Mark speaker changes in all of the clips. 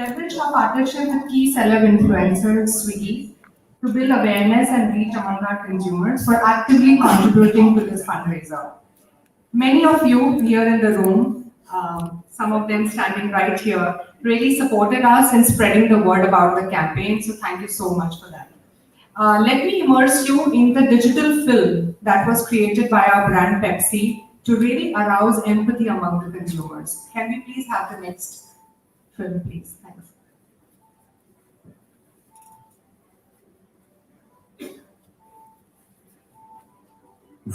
Speaker 1: leveraged our partnership with key celeb influencers, Swiggy, to build awareness and reach among our consumers for actively contributing to this fundraiser. Many of you here in the room, some of them standing right here, really supported us in spreading the word about the campaign, so thank you so much for that. Let me immerse you in the digital film that was created by our brand Pepsi to really arouse empathy among the consumers. Can we please have the next film, please? Thanks.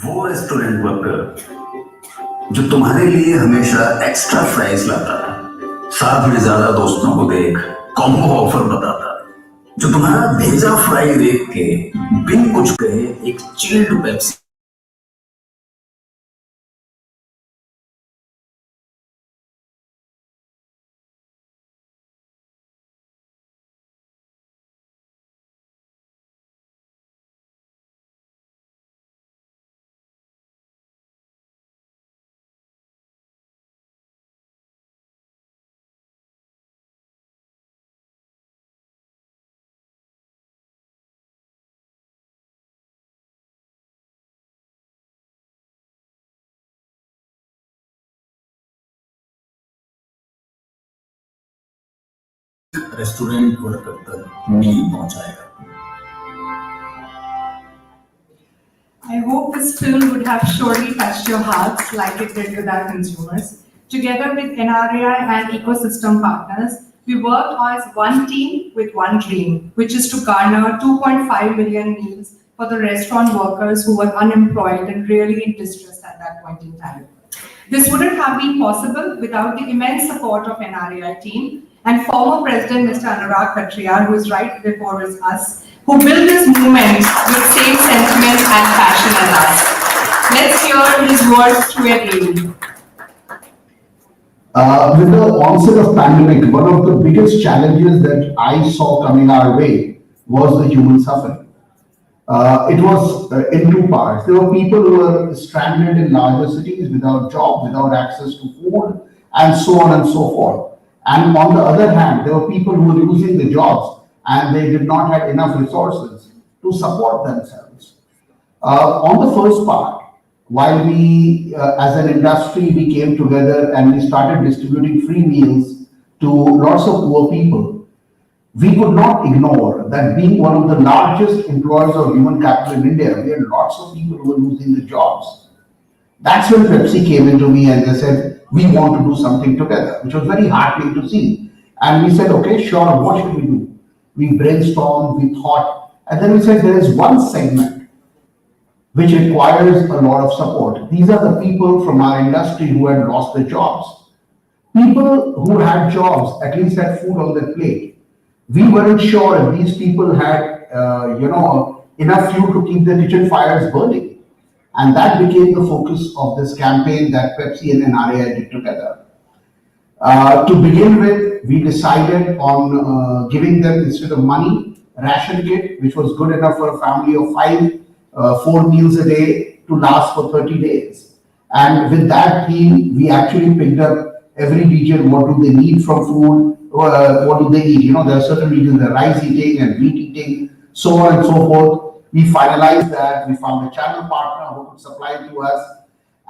Speaker 2: वो restaurant worker जो तुम्हारे लिए हमेशा extra fries लाता, साथ में ज्यादा दोस्तों को देख कॉम्बो ऑफर बताता, जो तुम्हारा भेजा फ्राई देख के बिन कुछ कहे एक चिल्ड पेप्सी रेस्टोरेंट वर्कर तक मील पहुंचाएगा.
Speaker 1: I hope this film would have surely touched your hearts like it did with our consumers. Together with NRAI and ecosystem partners, we worked as one team with one dream, which is to garner 2.5 million meals for the restaurant workers who were unemployed and really in distress at that point in time. This wouldn't have been possible without the immense support of NRAI team and former President Mr. Anurag, who is right before us, who built this movement with same sentiment and passion as us. Let's hear his words through a reel.
Speaker 3: With the onset of pandemic, one of the biggest challenges that I saw coming our way was the human suffering. It was in two parts. There were people who were stranded in larger cities without jobs, without access to food, and so on and so forth. And on the other hand, there were people who were losing the jobs and they did not have enough resources to support themselves. On the first part, while we, as an industry, we came together and we started distributing free meals to lots of poor people, we could not ignore that being one of the largest employers of human capital in India, we had lots of people who were losing their jobs. That's when Pepsi came into me and they said, we want to do something together, which was very heartening to see. And we said, okay, sure, what should we do? We brainstormed, we thought, and then we said there is one segment which requires a lot of support. These are the people from our industry who had lost their jobs. People who had jobs at least had food on their plate. We weren't sure if these people had, enough fuel to keep their kitchen fires burning. And that became the focus of this campaign that Pepsi and NRAI did together. To begin with, we decided on giving them, instead of money, ration kit, which was good enough for a family of 5, 4 meals a day to last for 30 days. And with that theme, we actually picked up every region, what do they need from food, what do they eat. There are certain regions that are rice eating and wheat eating, so on and so forth. We finalized that, we found a channel partner who could supply to us,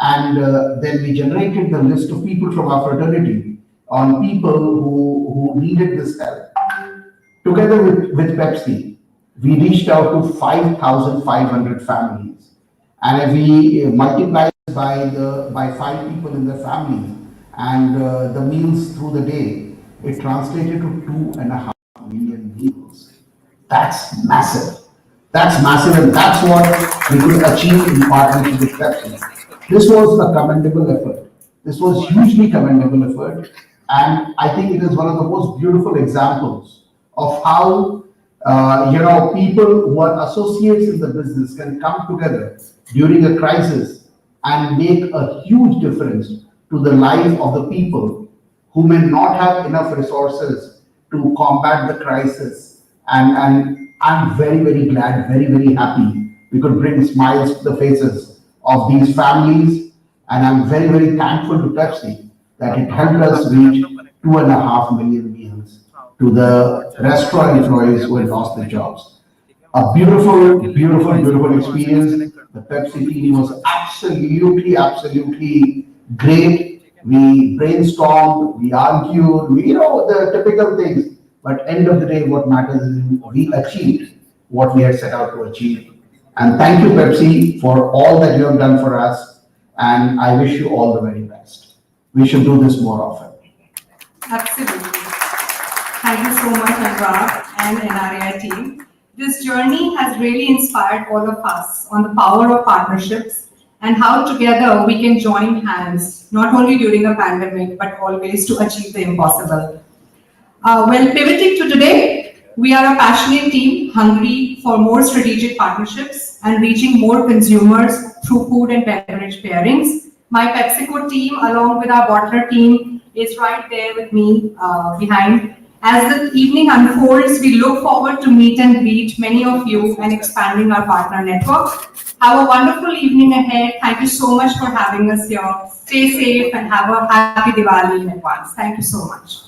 Speaker 3: and then we generated the list of people from our fraternity on people who needed this help. Together with Pepsi, we reached out to 5,500 families, and we multiplied by 5 people in the family, and the meals through the day, it translated to 2.5 million meals. That's massive. That's massive, and that's what we could achieve in partnership with Pepsi. This was a commendable effort. This was hugely commendable effort, and I think it is one of the most beautiful examples of how people who are associates in the business can come together during a crisis and make a huge difference to the life of the people who may not have enough resources to combat the crisis. And I'm very, very glad, very, very happy we could bring smiles to the faces of these families. And I'm very, very thankful to Pepsi that it helped us reach 2.5 million meals to the restaurant employees who had lost their jobs. A beautiful, beautiful, beautiful experience. The Pepsi team was absolutely great. We brainstormed, we argued, the typical things. But end of the day, what matters is we achieved what we had set out to achieve. And thank you, Pepsi, for all that you have done for us. And I wish you all the very best. We should do this more often.
Speaker 1: Absolutely. Thank you so much, Anurag and NRAI team. This journey has really inspired all of us on the power of partnerships and how together we can join hands, not only during a pandemic, but always to achieve the impossible. Pivoting to today, we are a passionate team hungry for more strategic partnerships and reaching more consumers through food and beverage pairings. My PepsiCo team, along with our bottler team, is right there with me behind. As the evening unfolds, we look forward to meet and greet many of you and expanding our partner network. Have a wonderful evening ahead. Thank you so much for having us here. Stay safe and have a happy Diwali in advance. Thank you so much.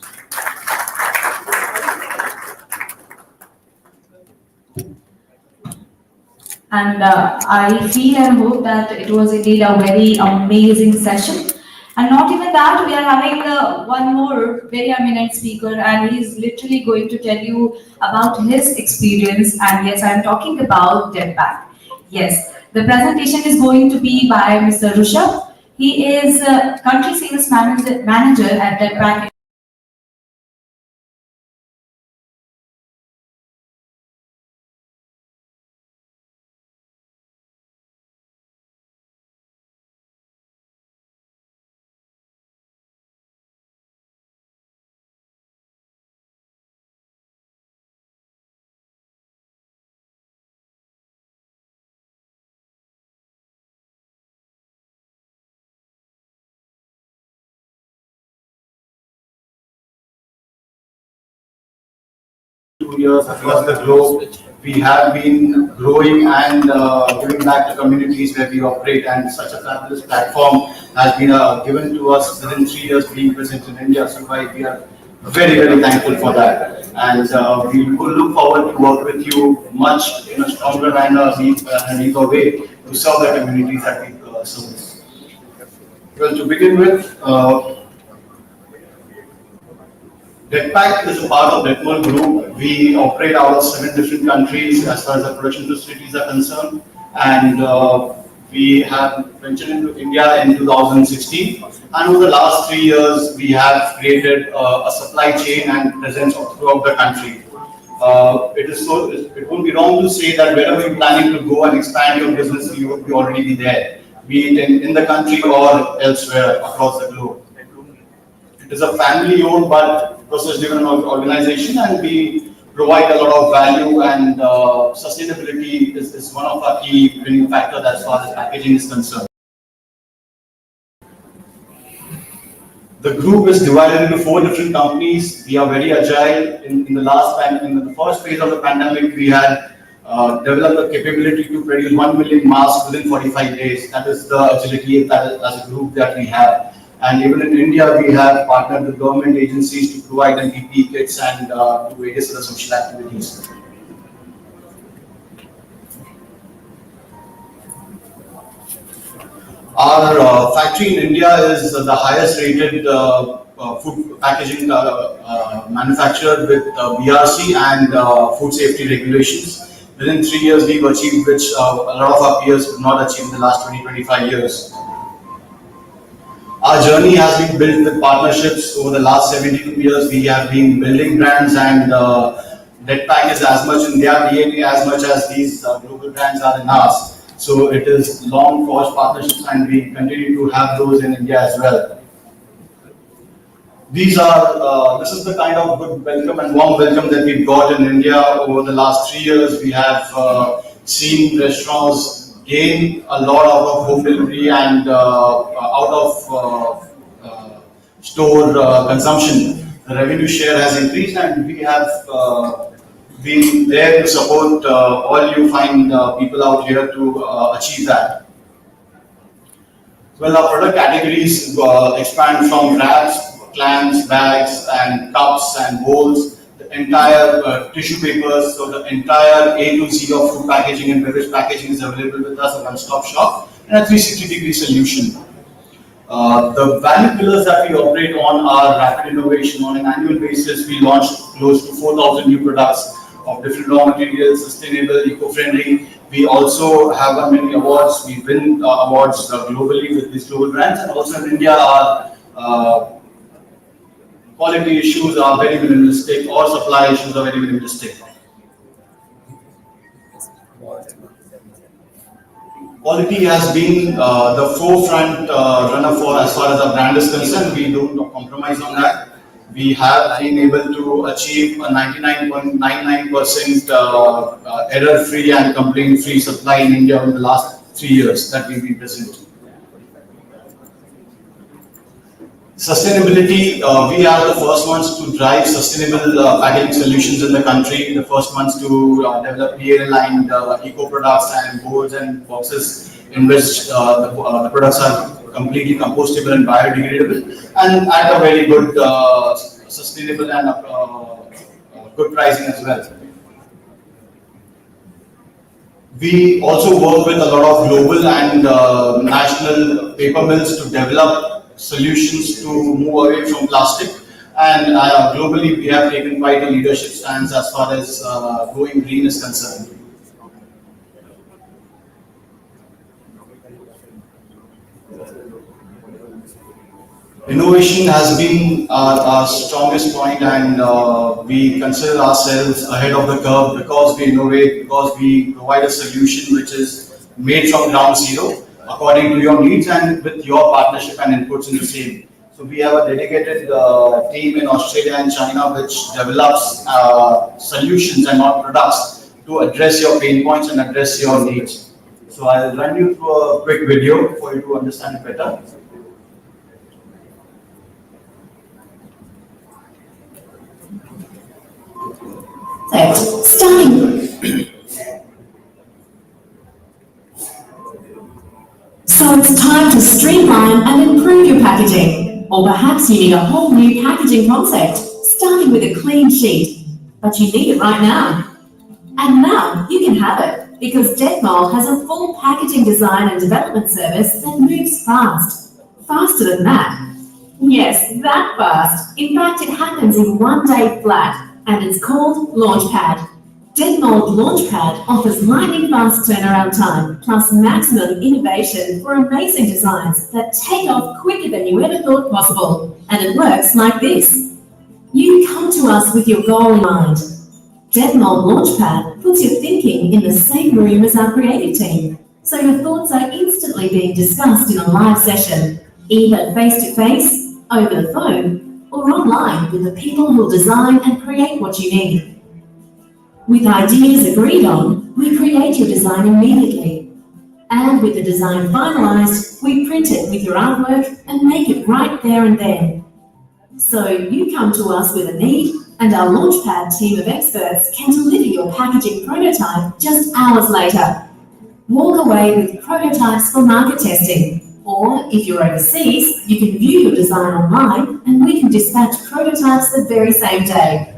Speaker 4: And I feel and hope that it was indeed a very amazing session. And not even that, we are having one more very eminent speaker, and he's literally going to tell you about his experience. And yes, I'm talking about Jetpack. Yes, the presentation is going to be by Mr. Rushabh. He is country sales manager at Jetpack.
Speaker 5: Years across the globe, we have been growing and giving back to communities where we operate, and such a fabulous platform has been given to us within 3 years being present in India. So we are very thankful for that, and we look forward to work with you much in a stronger and a deeper way to serve the communities that we service. Well, to begin with, Jetpack is a part of Detmol Group. We operate out of 7 different countries as far as the production facilities are concerned, and we have ventured into India in 2016. And over the last 3 years, we have created a supply chain and presence throughout the country. It won't be wrong to say that wherever you're planning to go and expand your business, you would already be there, be it in the country or elsewhere across the globe. It is a family-owned but process-driven organization, and we provide a lot of value, and sustainability is one of our key winning factors as far as packaging is concerned. The group is divided into 4 different companies. We are very agile. In the first phase of the pandemic, we had developed the capability to produce 1 million masks within 45 days. That is the agility that as a group that we have. And even in India, we have partnered with government agencies to provide them PPE kits and do various other social activities. Our factory in India is the highest rated food packaging manufacturer with BRC and food safety regulations. Within 3 years, we've achieved which a lot of our peers could not achieve in the last 20-25 years. Our journey has been built with partnerships. Over the last 72 years, we have been building brands, and Jetpack is as much in their DNA as much as these global brands are in ours. So it is long forged partnerships, and we continue to have those in India as well. This is the kind of good welcome and warm welcome that we've got in India over the last 3 years. We have seen restaurants gain a lot out of home delivery and out of store consumption. The revenue share has increased, and we have been there to support all you fine people out here to achieve that. Well, our product categories expand from wraps, clams, bags, and cups and bowls. entire tissue papers, so the entire A to Z of food packaging and beverage packaging is available with us, a one-stop shop, and a 360-degree solution. The value pillars that we operate on are rapid innovation. On an annual basis, we launched close to 4,000 new products of different raw materials, sustainable, eco-friendly. We also have won many awards. We win awards globally with these global brands, and also in India, our quality issues are very minimalistic, or supply issues are very minimalistic. Quality has been the forefront runner for as far as our brand is concerned. We don't compromise on that. We have been able to achieve a 99.99% error-free and complaint-free supply in India in the last 3 years that we've been present. Sustainability, we are the first ones to drive sustainable packaging solutions in the country, the first ones to develop PA-aligned eco products and boards and boxes in which the products are completely compostable and biodegradable, and at a very good sustainable and good pricing as well. We also work with a lot of global and national paper mills to develop solutions to move away from plastic, and globally we have taken quite a leadership stance as far as going green is concerned. Innovation has been our strongest point, and we consider ourselves ahead of the curve because we innovate, because we provide a solution which is made from ground zero according to your needs and with your partnership and inputs in the same. So we have a dedicated team in Australia and China which develops solutions and not products to address your pain points and address your needs. So I'll run you through a quick video for you to understand it better.
Speaker 6: Starting. So it's time to streamline and improve your packaging. Or perhaps you need a whole new packaging concept, starting with a clean sheet. But you need it right now. And now you can have it, because Detmold has a full packaging design and development service that moves fast. Faster than that. Yes, that fast. In fact, it happens in 1 day flat, and it's called Launchpad. Detmold Launchpad offers lightning fast turnaround time, plus maximum innovation for amazing designs that take off quicker than you ever thought possible. And it works like this. You come to us with your goal in mind. Detmold Launchpad puts your thinking in the same room as our creative team, so your thoughts are instantly being discussed in a live session, either face-to-face, over the phone, or online with the people who'll design and create what you need. With ideas agreed on, we create your design immediately. And with the design finalized, we print it with your artwork and make it right there and then. So you come to us with a need, and our Launchpad team of experts can deliver your packaging prototype just hours later. Walk away with prototypes for market testing. Or if you're overseas, you can view your design online and we can dispatch prototypes the very same day.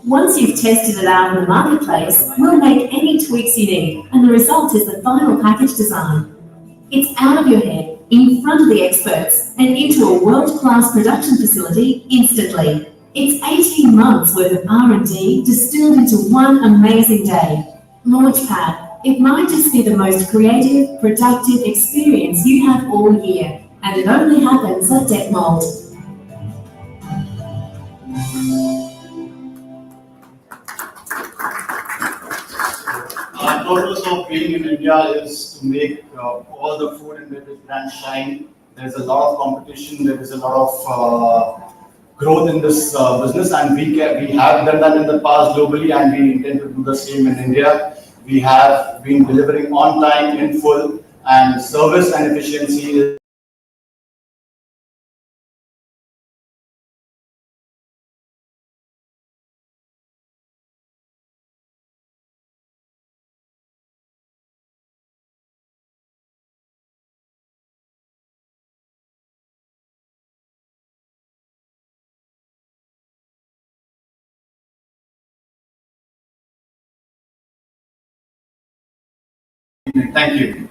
Speaker 6: Once you've tested it out in the marketplace, we'll make any tweaks you need, and the result is the final package design. It's out of your head, in front of the experts, and into a world-class production facility instantly. It's 18 months worth of R&D distilled into one amazing day. Launchpad. It might just be the most creative, productive experience you have all year, and it only happens at Detmold.
Speaker 5: Our purpose of being in India is to make all the food and beverage brands shine. There's a lot of competition, there is a lot of growth in this business, and we have done that in the past globally, and we intend to do the same in India. We have been delivering on time, in full, and service and efficiency is evening. Thank you.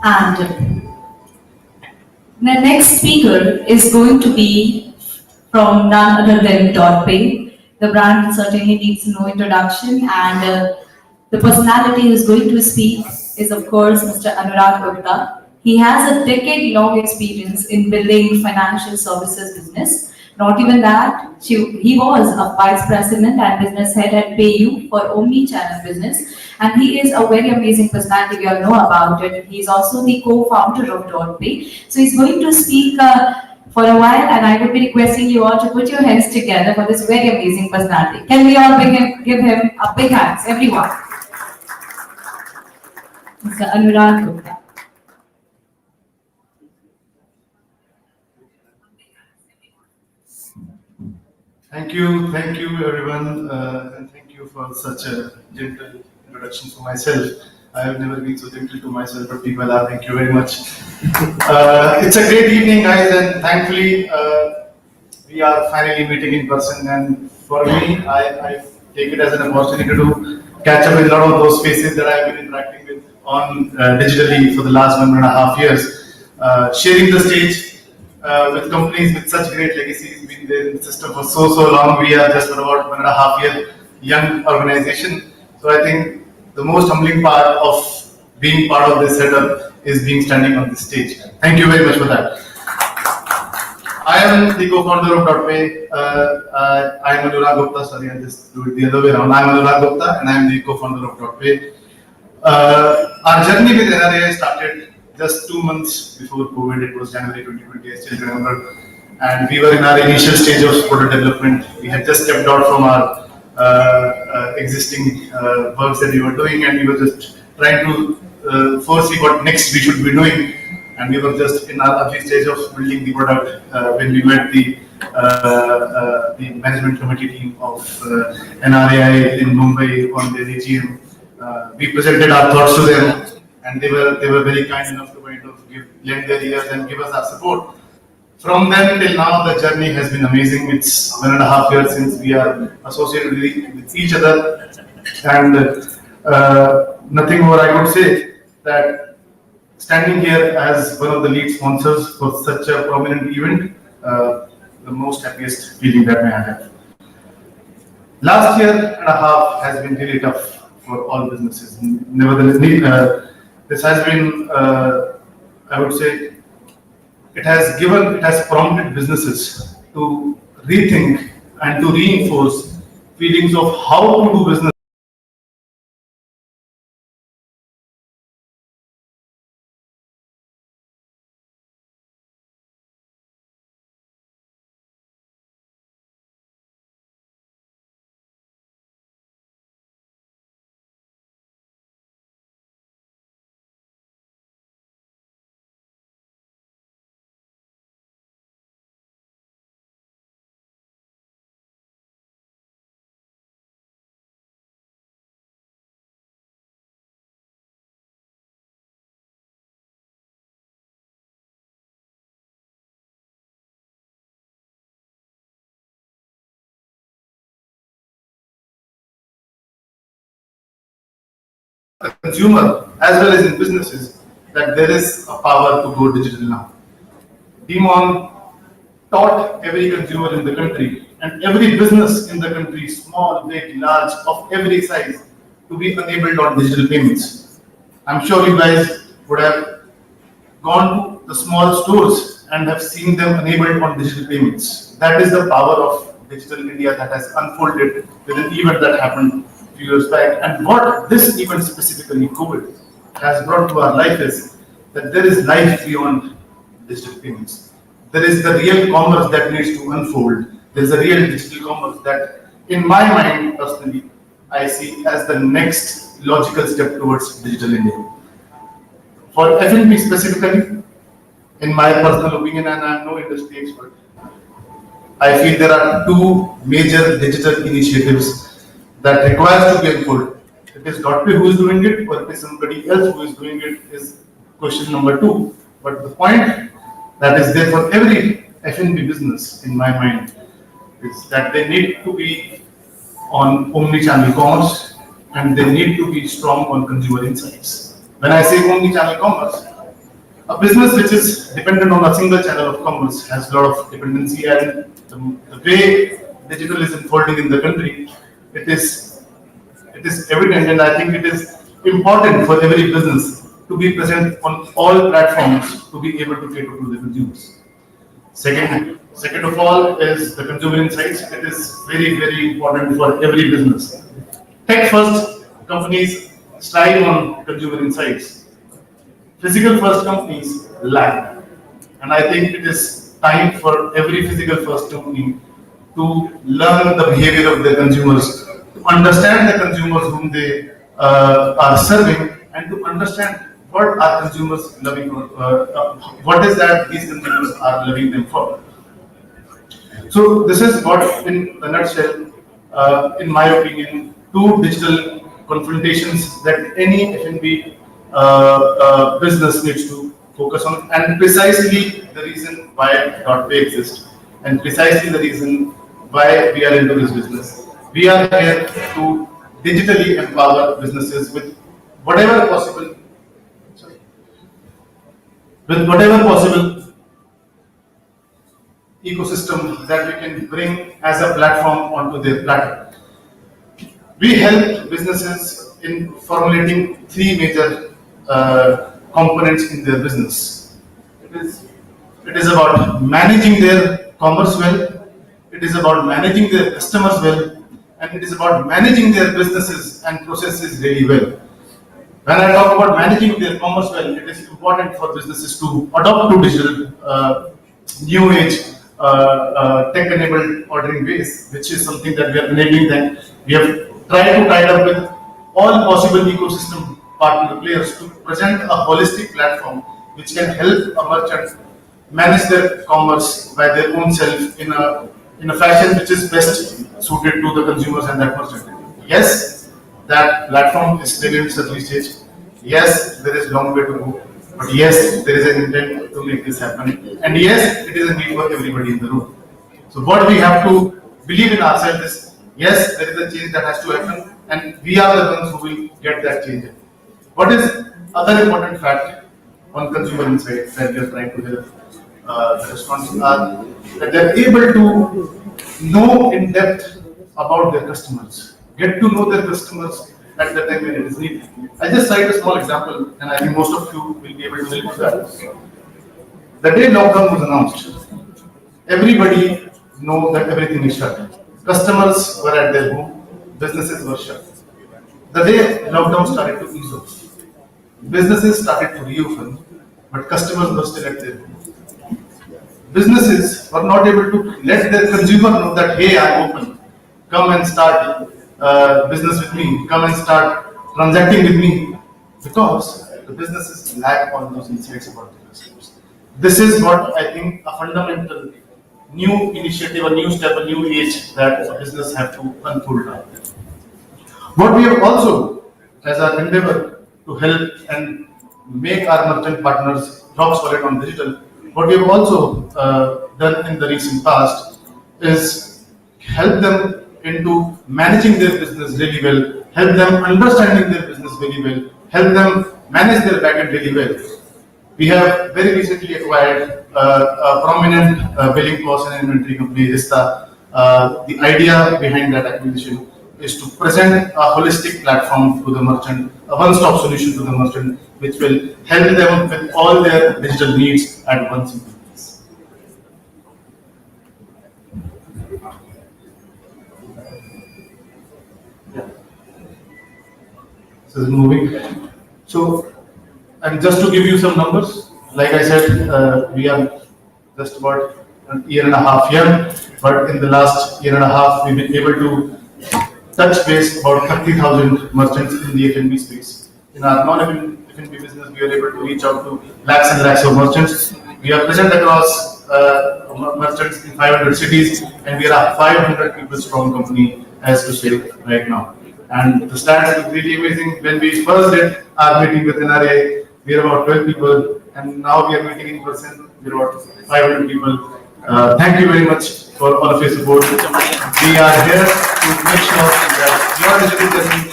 Speaker 4: And the next speaker is going to be from none other than .pay. The brand certainly needs no introduction, and the personality who is going to speak is, of course, Mr. Anurag Gupta. He has a decade-long experience in building financial services business. Not even that, he was a vice president and business head at PayU for omni-channel business, and he is a very amazing personality. We all know about it. He is also the co-founder of .pay. So he's going to speak for a while, and I would be requesting you all to put your hands together for this very amazing personality. Can we all give him a big hands, everyone? Mr. Anurag Gupta.
Speaker 7: Thank you everyone, and thank you for such a gentle introduction for myself. I have never been so gentle to myself, but people are. Thank you very much. It's a great evening, guys, and thankfully we are finally meeting in person. And for me, I take it as an opportunity to catch up with a lot of those faces that I've been interacting with on digitally for the last 1.5 years, sharing the stage with companies with such great legacies, been there in the system for so long. We are just about 1.5 year young organization. So I think the most humbling part of being part of this setup is being standing on this stage. Thank you very much for that. I am the co-founder of .pay. I am Anurag Gupta. Sorry, I just do it the other way around. I am Anurag Gupta, and I am the co-founder of .pay. Our journey with NRAI started just 2 months before COVID. It was January 2020, I still remember. And we were in our initial stage of product development. We had just stepped out from our existing works that we were doing, and we were just trying to foresee what next we should be doing. And we were just in our early stage of building the product when we met the management committee team of NRAI in Mumbai on their AGM. We presented our thoughts to them, and they were very kind enough to kind of lend their ears and give us our support. From then till now, the journey has been amazing. It's 1.5 years since we are associated with each other, and nothing more I could say that standing here as one of the lead sponsors for such a prominent event, the most happiest feeling that I have. Last year and a half has been really tough for all businesses. Nevertheless, this has been, I would say, it has prompted businesses to rethink and to reinforce feelings of how to do business. A consumer as well as in businesses that there is a power to go digital now. Demon taught every consumer in the country and every business in the country, small, big, large, of every size, to be enabled on digital payments. I'm sure you guys would have gone to the small stores and have seen them enabled on digital payments. That is the power of Digital India that has unfolded with an event that happened a few years back. And what this event specifically, COVID, has brought to our life is that there is life beyond digital payments. There is the real commerce that needs to unfold. There is a real digital commerce that, in my mind personally, I see as the next logical step towards Digital India. For F&B specifically, in my personal opinion, and I am no industry expert, I feel there are two major digital initiatives that requires to be unfolded. It is .pay who is doing it, or it is somebody else who is doing it, is question number two. But the point that is there for every F&B business, in my mind, is that they need to be on omni-channel commerce and they need to be strong on consumer insights. When I say omni-channel commerce, a business which is dependent on a single channel of commerce has a lot of dependency, and the way digital is unfolding in the country, it is evident, and I think it is important for every business to be present on all platforms to be able to cater to the consumers. Second of all is the consumer insights. It is very, very important for every business. Tech first companies strive on consumer insights. Physical first companies lack. And I think it is time for every physical first company to learn the behavior of their consumers, to understand the consumers whom they are serving, and to understand what are consumers loving, what is that these consumers are loving them for. So this is what, in a nutshell, in my opinion, two digital confrontations that any F&B business needs to focus on, and precisely the reason why .pay exists, and precisely the reason why we are into this business. We are here to digitally empower businesses with whatever possible ecosystem that we can bring as a platform onto their platform. We help businesses in formulating three major components in their business. It is about managing their commerce well, it is about managing their customers well, and it is about managing their businesses and processes really well. When I talk about managing their commerce well, it is important for businesses to adopt to digital, new age, tech-enabled ordering base, which is something that we are enabling them. We have tried to tie up with all possible ecosystem partner players to present a holistic platform which can help a merchant manage their commerce by their own self in a fashion which is best suited to the consumers and that merchant. Yes, that platform is still in its early stage. Yes, there is long way to go. But yes, there is an intent to make this happen. And yes, it is a need for everybody in the room. So what we have to believe in ourselves is, yes, there is a change that has to happen, and we are the ones who will get that change. What is other important fact on consumer insights that we are trying to help the restaurants are that they are able to know in depth about their customers, get to know their customers at the time when it is needed. I just cite a small example, and I think most of you will be able to relate to that. The day lockdown was announced, everybody knows that everything is shut. Customers were at their home, businesses were shut. The day lockdown started to ease off, businesses started to reopen, but customers were still at their home. Businesses were not able to let their consumer know that, hey, I'm open, come and start business with me, come and start transacting with me, because the businesses lack all those insights about the customers. This is what I think a fundamental new initiative, a new step, a new age that a business have to unfold now. What we have also, as our endeavor to help and make our merchant partners rock solid on digital, what we have also done in the recent past is help them into managing their business really well, help them understanding their business very well, help them manage their backend really well. We have very recently acquired a prominent billing cost and inventory company, Rista. The idea behind that acquisition is to present a holistic platform to the merchant, a one-stop solution to the merchant, which will help them with all their digital needs at one single place. So it's moving. So, and just to give you some numbers, like I said, we are just about a year and a half here, but in the last year and a half, we've been able to touch base about 30,000 merchants in the F&B space. In our non-F&B business, we are able to reach out to lakhs and lakhs of merchants. We are present across merchants in 500 cities, and we are a 500 people strong company, as to say right now. And the stats look really amazing. When we first did our meeting with NRAI, we are about 12 people, and now we are meeting in person. We are about 500 people. Thank you very much for all of your support. We are here to make sure that your digital journey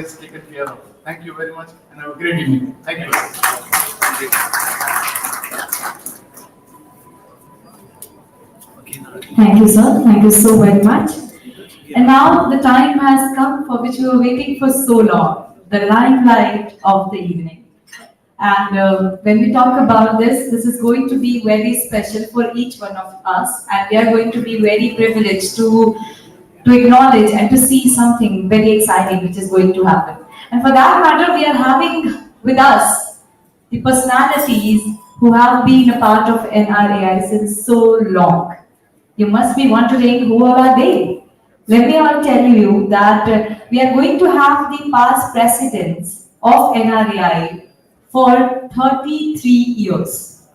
Speaker 7: is taken care of. Thank you very much and have a great evening. Thank you.
Speaker 4: Thank you, sir. Thank you so very much. And now the time has come for which we were waiting for so long, the limelight of the evening. And when we talk about this is going to be very special for each one of us, and we are going to be very privileged to acknowledge and to see something very exciting which is going to happen. And for that matter, we are having with us the personalities who have been a part of NRAI since so long. You must be wondering, who are they? Let me all tell you that we are going to have the past presidents of NRAI for 33 years.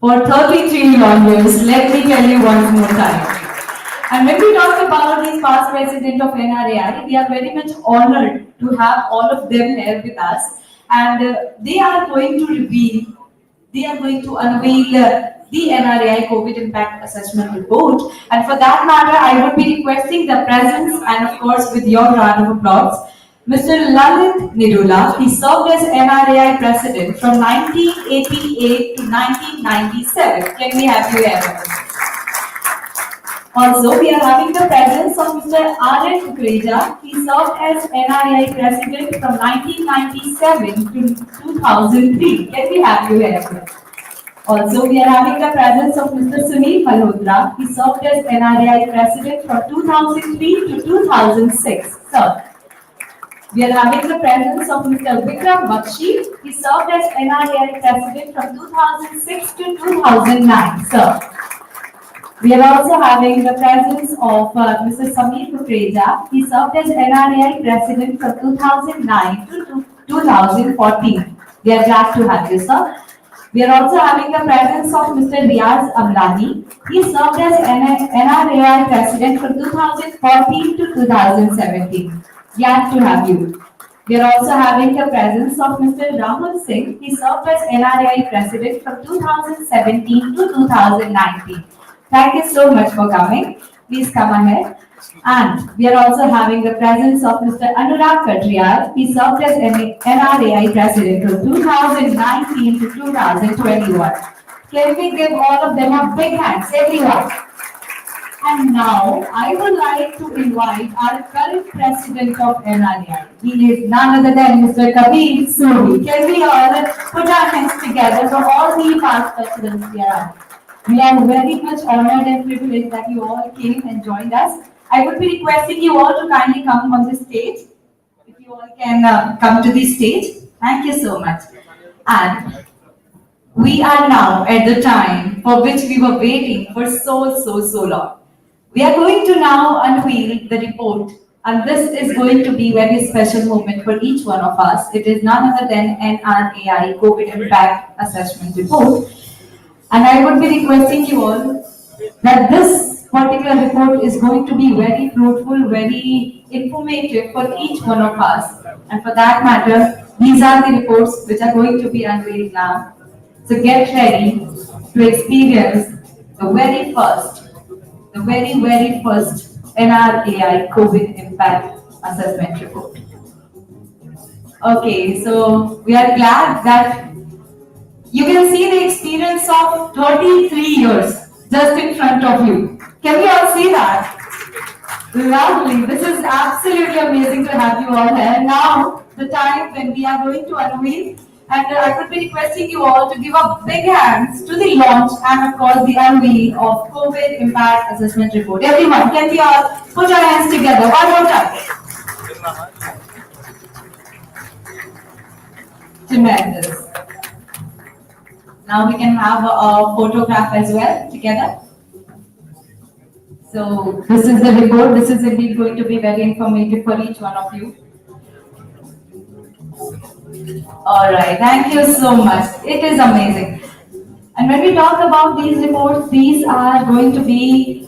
Speaker 4: For 33 long years, let me tell you once more time. And when we talk about the past president of NRAI, we are very much honored to have all of them here with us. And they are going to unveil the NRAI COVID Impact Assessment Report. And for that matter, I would be requesting the presence and of course with your round of applause, Mr. Lalit Nirula. He served as NRAI President from 1988 to 1997. Can we have you here? Also, we are having the presence of Mr. R.N. Kukreja. He served as NRAI President from 1997 to 2003. Can we have you here? Also, we are having the presence of Mr. Sunil Mehrotra. He served as NRAI President from 2003 to 2006. Sir. We are having the presence of Mr. Vikram Bakshi. He served as NRAI President from 2006 to 2009. Sir. We are also having the presence of Mr. Sameer Kukreja. He served as NRAI President from 2009 to 2014. We are glad to have you, sir. We are also having the presence of Mr. Riyaaz Amlani. He served as NRAI President from 2014 to 2017. Glad to have you. We are also having the presence of Mr. Rahul Singh. He served as NRAI President from 2017 to 2019. Thank you so much for coming. Please come ahead. And we are also having the presence of Mr. Anurag Katriyal. He served as NRAI President from 2019 to 2021. Can we give all of them a big hand, everyone? And now I would like to invite our current President of NRAI. He is none other than Mr. Kabir Suri. Can we all put our hands together for all the past presidents here? We are very much honored and privileged that you all came and joined us. I would be requesting you all to kindly come on the stage. If you all can come to the stage. Thank you so much. And we are now at the time for which we were waiting for so long. We are going to now unveil the report, and this is going to be a very special moment for each one of us. It is none other than NRAI COVID Impact Assessment Report. And I would be requesting you all that this particular report is going to be very fruitful, very informative for each one of us. And for that matter, these are the reports which are going to be unveiled now. So get ready to experience the very first NRAI COVID Impact Assessment Report. Okay, so we are glad that you can see the experience of 33 years just in front of you. Can we all see that? Lovely. This is absolutely amazing to have you all here. Now, the time when we are going to unveil, and I would be requesting you all to give a big hands to the launch and of course the unveil of COVID Impact Assessment Report. Everyone, can we all put our hands together one more time? Tremendous. Now we can have a photograph as well together. So this is the report. This is indeed going to be very informative for each one of you. All right, thank you so much. It is amazing. And when we talk about these reports, these are going to be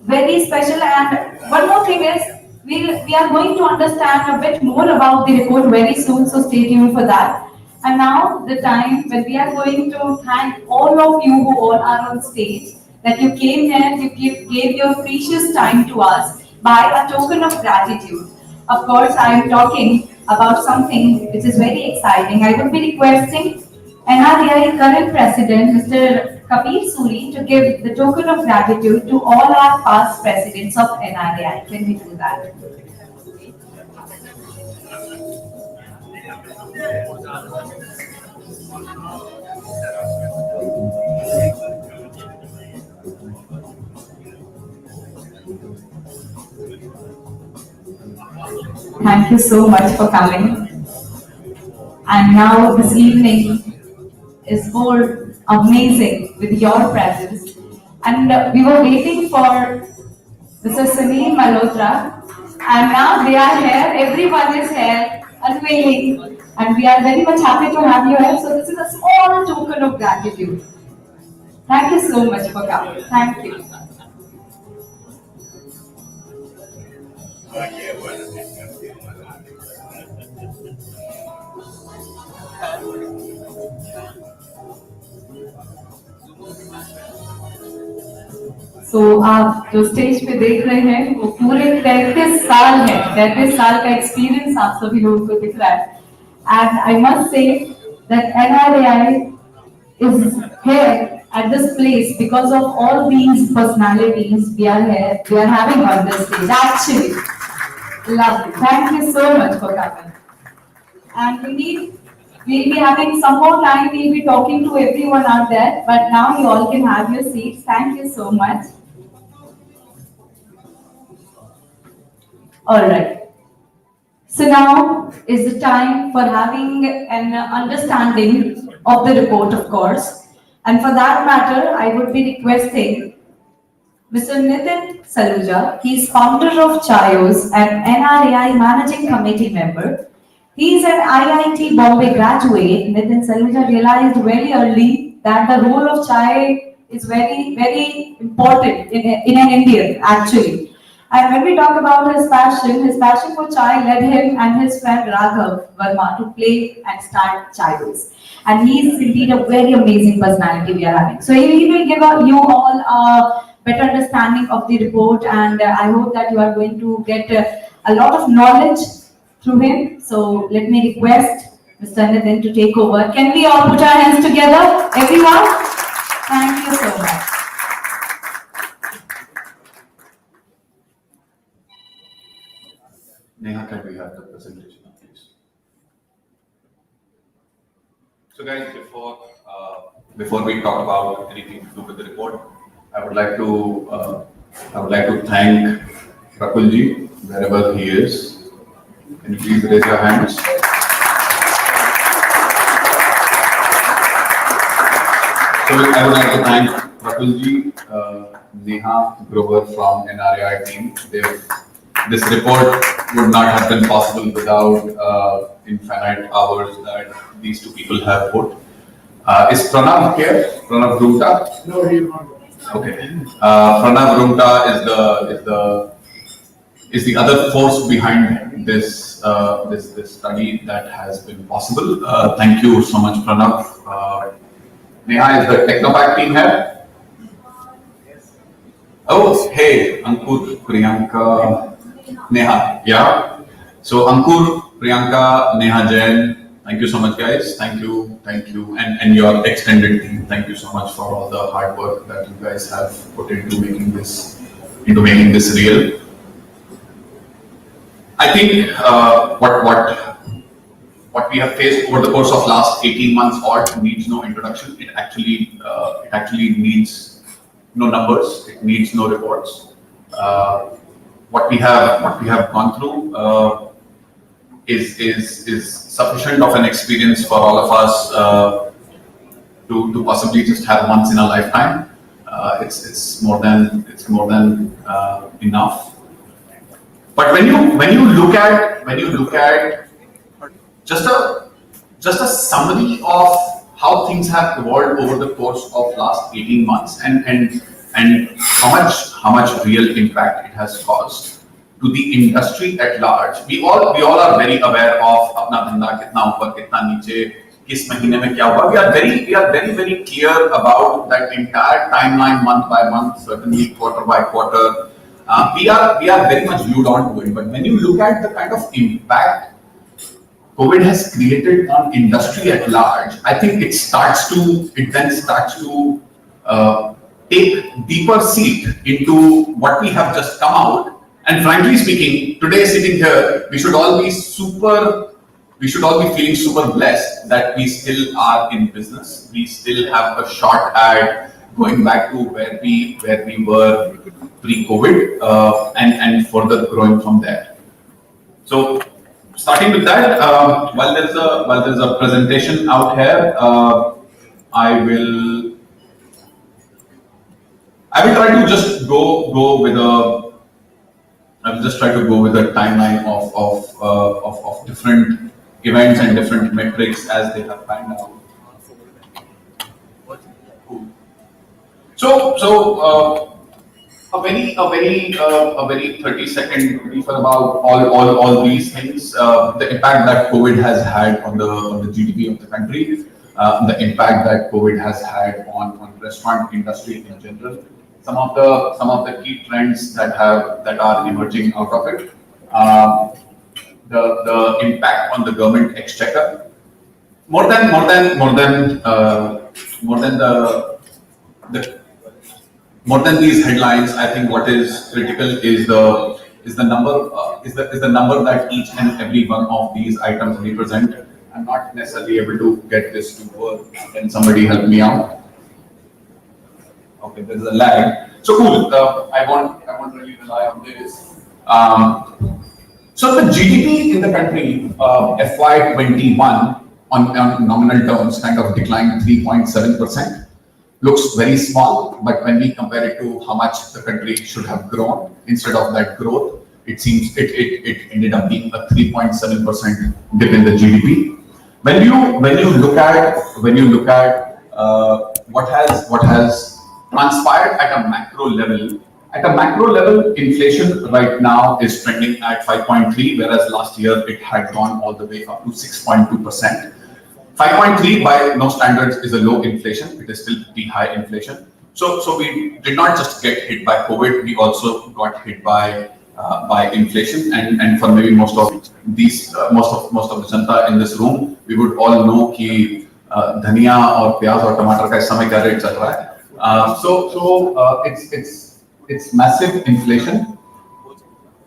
Speaker 4: very special. And one more thing is, we are going to understand a bit more about the report very soon, so stay tuned for that. And now the time when we are going to thank all of you who all are on stage, that you came here, you gave your precious time to us by a token of gratitude. Of course, I am talking about something which is very exciting. I would be requesting NRAI current president, Mr. Kabir Suri, to give the token of gratitude to all our past presidents of NRAI. Can we do that? Thank you so much for coming. And now this evening is more amazing with your presence. And we were waiting for Mr. Sunil Mehrotra, and now they are here. Everyone is here, unveiling, and we are very much happy to have you here. So this is a small token of gratitude. Thank you so much for coming. Thank you. So आप जो stage पे देख रहे हैं वो पूरे 33 साल है, 33 साल का एक्सपीरियंस आप सभी लोगों को दिख रहा है. And I must say that NRAI is here at this place because of all these personalities we are here, we are having on this stage. Actually, lovely. Thank you so much for coming. And we'll be having some more time. We'll be talking to everyone out there. But now you all can have your seats. Thank you so much. All right. So now is the time for having an understanding of the report, of course. And for that matter, I would be requesting Mr. Nitin Saluja. He is founder of Chayos and NRAI Managing Committee member. He is an IIT Bombay graduate. Nitin Saluja realized very early that the role of chai is very, very important in an Indian, actually. And when we talk about his passion for chai led him and his friend Raghav Verma to play and start Chayos. And he is indeed a very amazing personality we are having. So he will give you all a better understanding of the report, and I hope that you are going to get a lot of knowledge through him. So let me request Mr. Nitin to take over. Can we all put our hands together, everyone? Thank you so much.
Speaker 8: Neha, can we have the presentation, please? So guys, before we talk about anything to do with the report, I would like to thank Rakulji, wherever he is. Can you please raise your hands? So I would like to thank Rakulji, Neha, Grover from NRAI team. This report would not have been possible without infinite hours that these two people have put. Is Pranav here? Pranav Rumta?
Speaker 7: No, he is not.
Speaker 8: Okay. Pranav Rumta is the other force behind this this study that has been possible. Thank you so much, Pranav. Neha, is the Technopack team here? Oh, hey, Ankur, Priyanka, Neha, yeah. So Ankur, Priyanka, Neha, Jain, thank you so much, guys. Thank you, and your extended team. Thank you so much for all the hard work that you guys have put into making this real. I think what we have faced over the course of last 18 months odd needs no introduction. It actually needs no numbers. It needs no reports. What we have gone through is sufficient of an experience for all of us to possibly just have once in a lifetime. It's more than enough. But when you look at just a summary of how things have evolved over the course of last 18 months and how much real impact it has caused to the industry at large. We all are very aware of apna dhanda kitna upar kitna niche, किस महीने में क्या हुआ. We are very clear about that entire timeline, month by month, certainly quarter by quarter. We are very much glued on to it. But when you look at the kind of impact COVID has created on industry at large, I think it then starts to take deeper seat into what we have just come out. And frankly speaking, today sitting here, we should all be feeling super blessed that we still are in business. We still have a shot at going back to where we were pre-COVID, and further growing from there. So, starting with that, while there's a presentation out here, I will try to just go with a. I will just try to go with a timeline of different events and different metrics as they have panned out. So a very 30-second brief about all these things. The impact that COVID has had on the GDP of the country, the impact that COVID has had on restaurant industry in general. Some of the key trends that are emerging out of it. The impact on the government exchequer. More than these headlines, I think what is critical is the number that each and every one of these items represent. I'm not necessarily able to get this to work. Can somebody help me out? Okay, there's a lag. So cool. I won't really rely on this. So the GDP in the country, FY21 on nominal terms, kind of declined 3.7%. Looks very small, but when we compare it to how much the country should have grown, instead of that growth, it seems it ended up being a 3.7% dip in the GDP. When you look at what has transpired at a macro level, inflation right now is trending at 5.3, whereas last year it had gone all the way up to 6.2%. 5.3 by no standards is a low inflation. It is still pretty high inflation. So we did not just get hit by COVID. We also got hit by inflation. And for maybe most of the Janata in this room, we would all know कि धनिया और प्याज और टमाटर का इस समय क्या रेट चल रहा है. So it's massive inflation.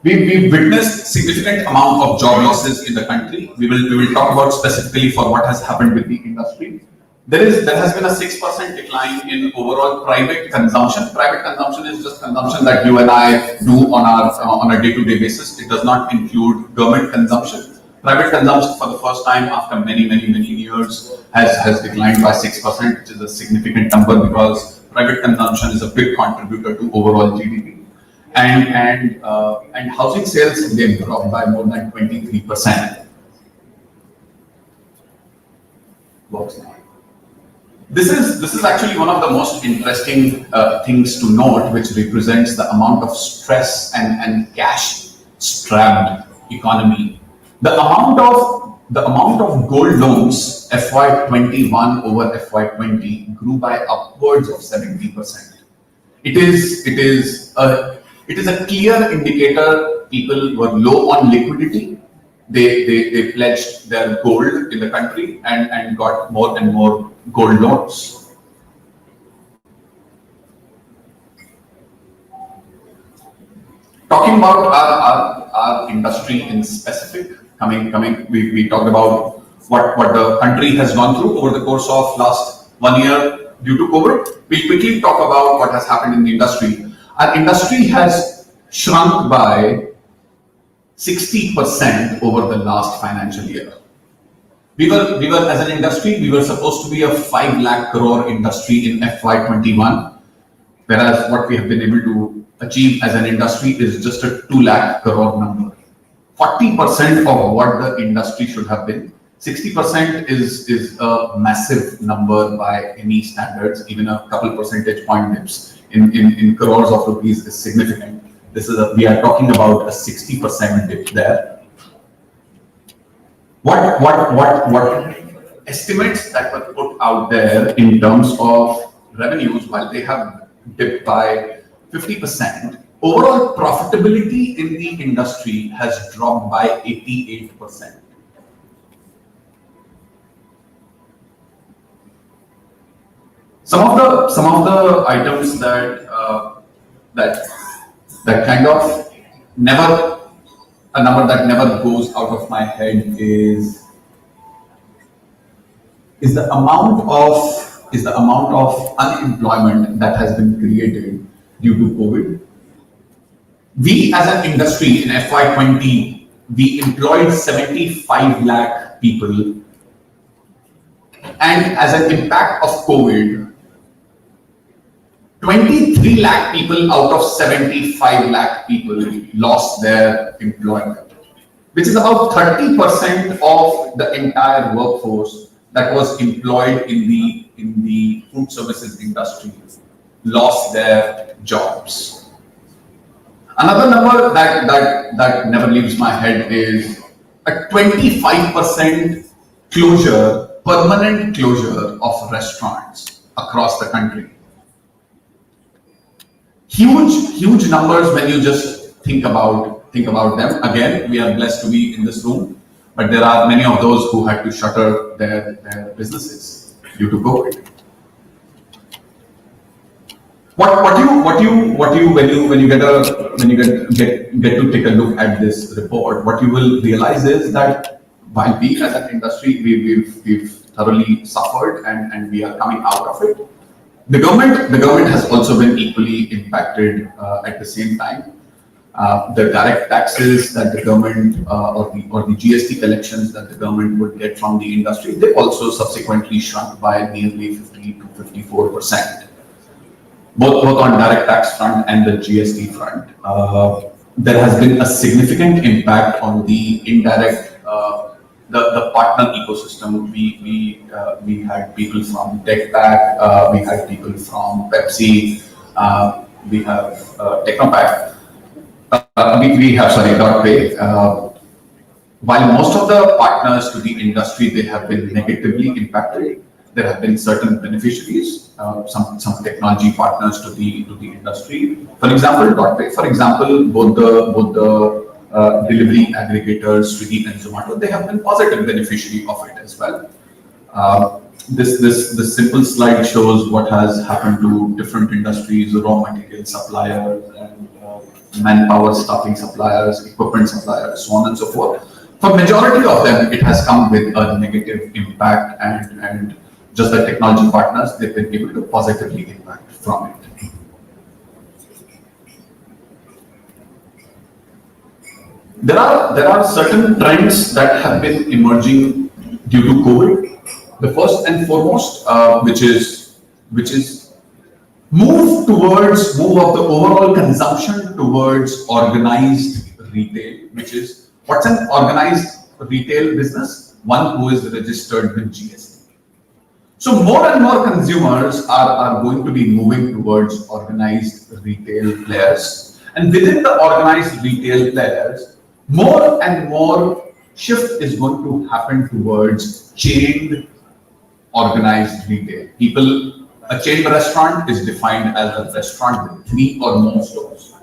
Speaker 8: We've witnessed significant amount of job losses in the country. We will talk about specifically for what has happened with the industry. There has been a 6% decline in overall private consumption. Private consumption is just consumption that you and I do on a day-to-day basis. It does not include government consumption. Private consumption for the first time after many years has declined by 6%, which is a significant number because private consumption is a big contributor to overall GDP. And housing sales, they dropped by more than 23%. This is actually one of the most interesting things to note, which represents the amount of stress and cash-strapped economy. The amount of gold loans FY21 over FY20 grew by upwards of 70%. It is a clear indicator people were low on liquidity. They pledged their gold in the country and got more and more gold loans. Talking about our industry in specific, we talked about what the country has gone through over the course of last 1 year due to COVID. We'll quickly talk about what has happened in the industry. Our industry has shrunk by 60% over the last financial year. We were as an industry, we were supposed to be a 5 lakh crore industry in FY21, whereas what we have been able to achieve as an industry is just a 2 lakh crore number. 40% of what the industry should have been. 60% is a massive number by any standards. Even a couple percentage point dips in crores of rupees is significant. We are talking about a 60% dip there. What estimates that were put out there in terms of revenues, while they have dipped by 50%, overall profitability in the industry has dropped by 88%. Some of the items that kind of never, a number that never goes out of my head is the amount of unemployment that has been created due to COVID. We as an industry in FY20, we employed 75 lakh people, and as an impact of COVID, 23 lakh people out of 75 lakh people lost their employment, which is about 30% of the entire workforce that was employed in the food services industry lost their jobs. Another number that never leaves my head is a 25% closure, permanent closure of restaurants across the country. Huge numbers when you just think about them. Again, we are blessed to be in this room, but there are many of those who had to shutter their businesses due to COVID. When you get to take a look at this report, what you will realize is that while we as an industry we've thoroughly suffered and we are coming out of it, the government has also been equally impacted at the same time. The direct taxes that the government or the GST collections that the government would get from the industry, they also subsequently shrunk by nearly 50 to 54%. Both on direct tax front and the GST front. There has been a significant impact on the indirect, the partner ecosystem. We had people from TechPack, we had people from Pepsi, we have Technopack, we have DotPay. While most of the partners to the industry, they have been negatively impacted, there have been certain beneficiaries, some technology partners to the industry. For example, DotPay. For example, both the delivery aggregators, Swiggy and Zomato, they have been positive beneficiary of it as well. This simple slide shows what has happened to different industries, raw material suppliers, and manpower staffing suppliers, equipment suppliers, so on and so forth. For majority of them, it has come with a negative impact, and just the technology partners, they've been able to positively impact from it. There are certain trends that have been emerging due to COVID. The first and foremost, which is move of the overall consumption towards organized retail, which is what's an organized retail business? One who is registered with GST. So more and more consumers are going to be moving towards organized retail players, and within the organized retail players, more and more shift is going to happen towards chained organized retail. A chained restaurant is defined as a restaurant with 3 or more stores.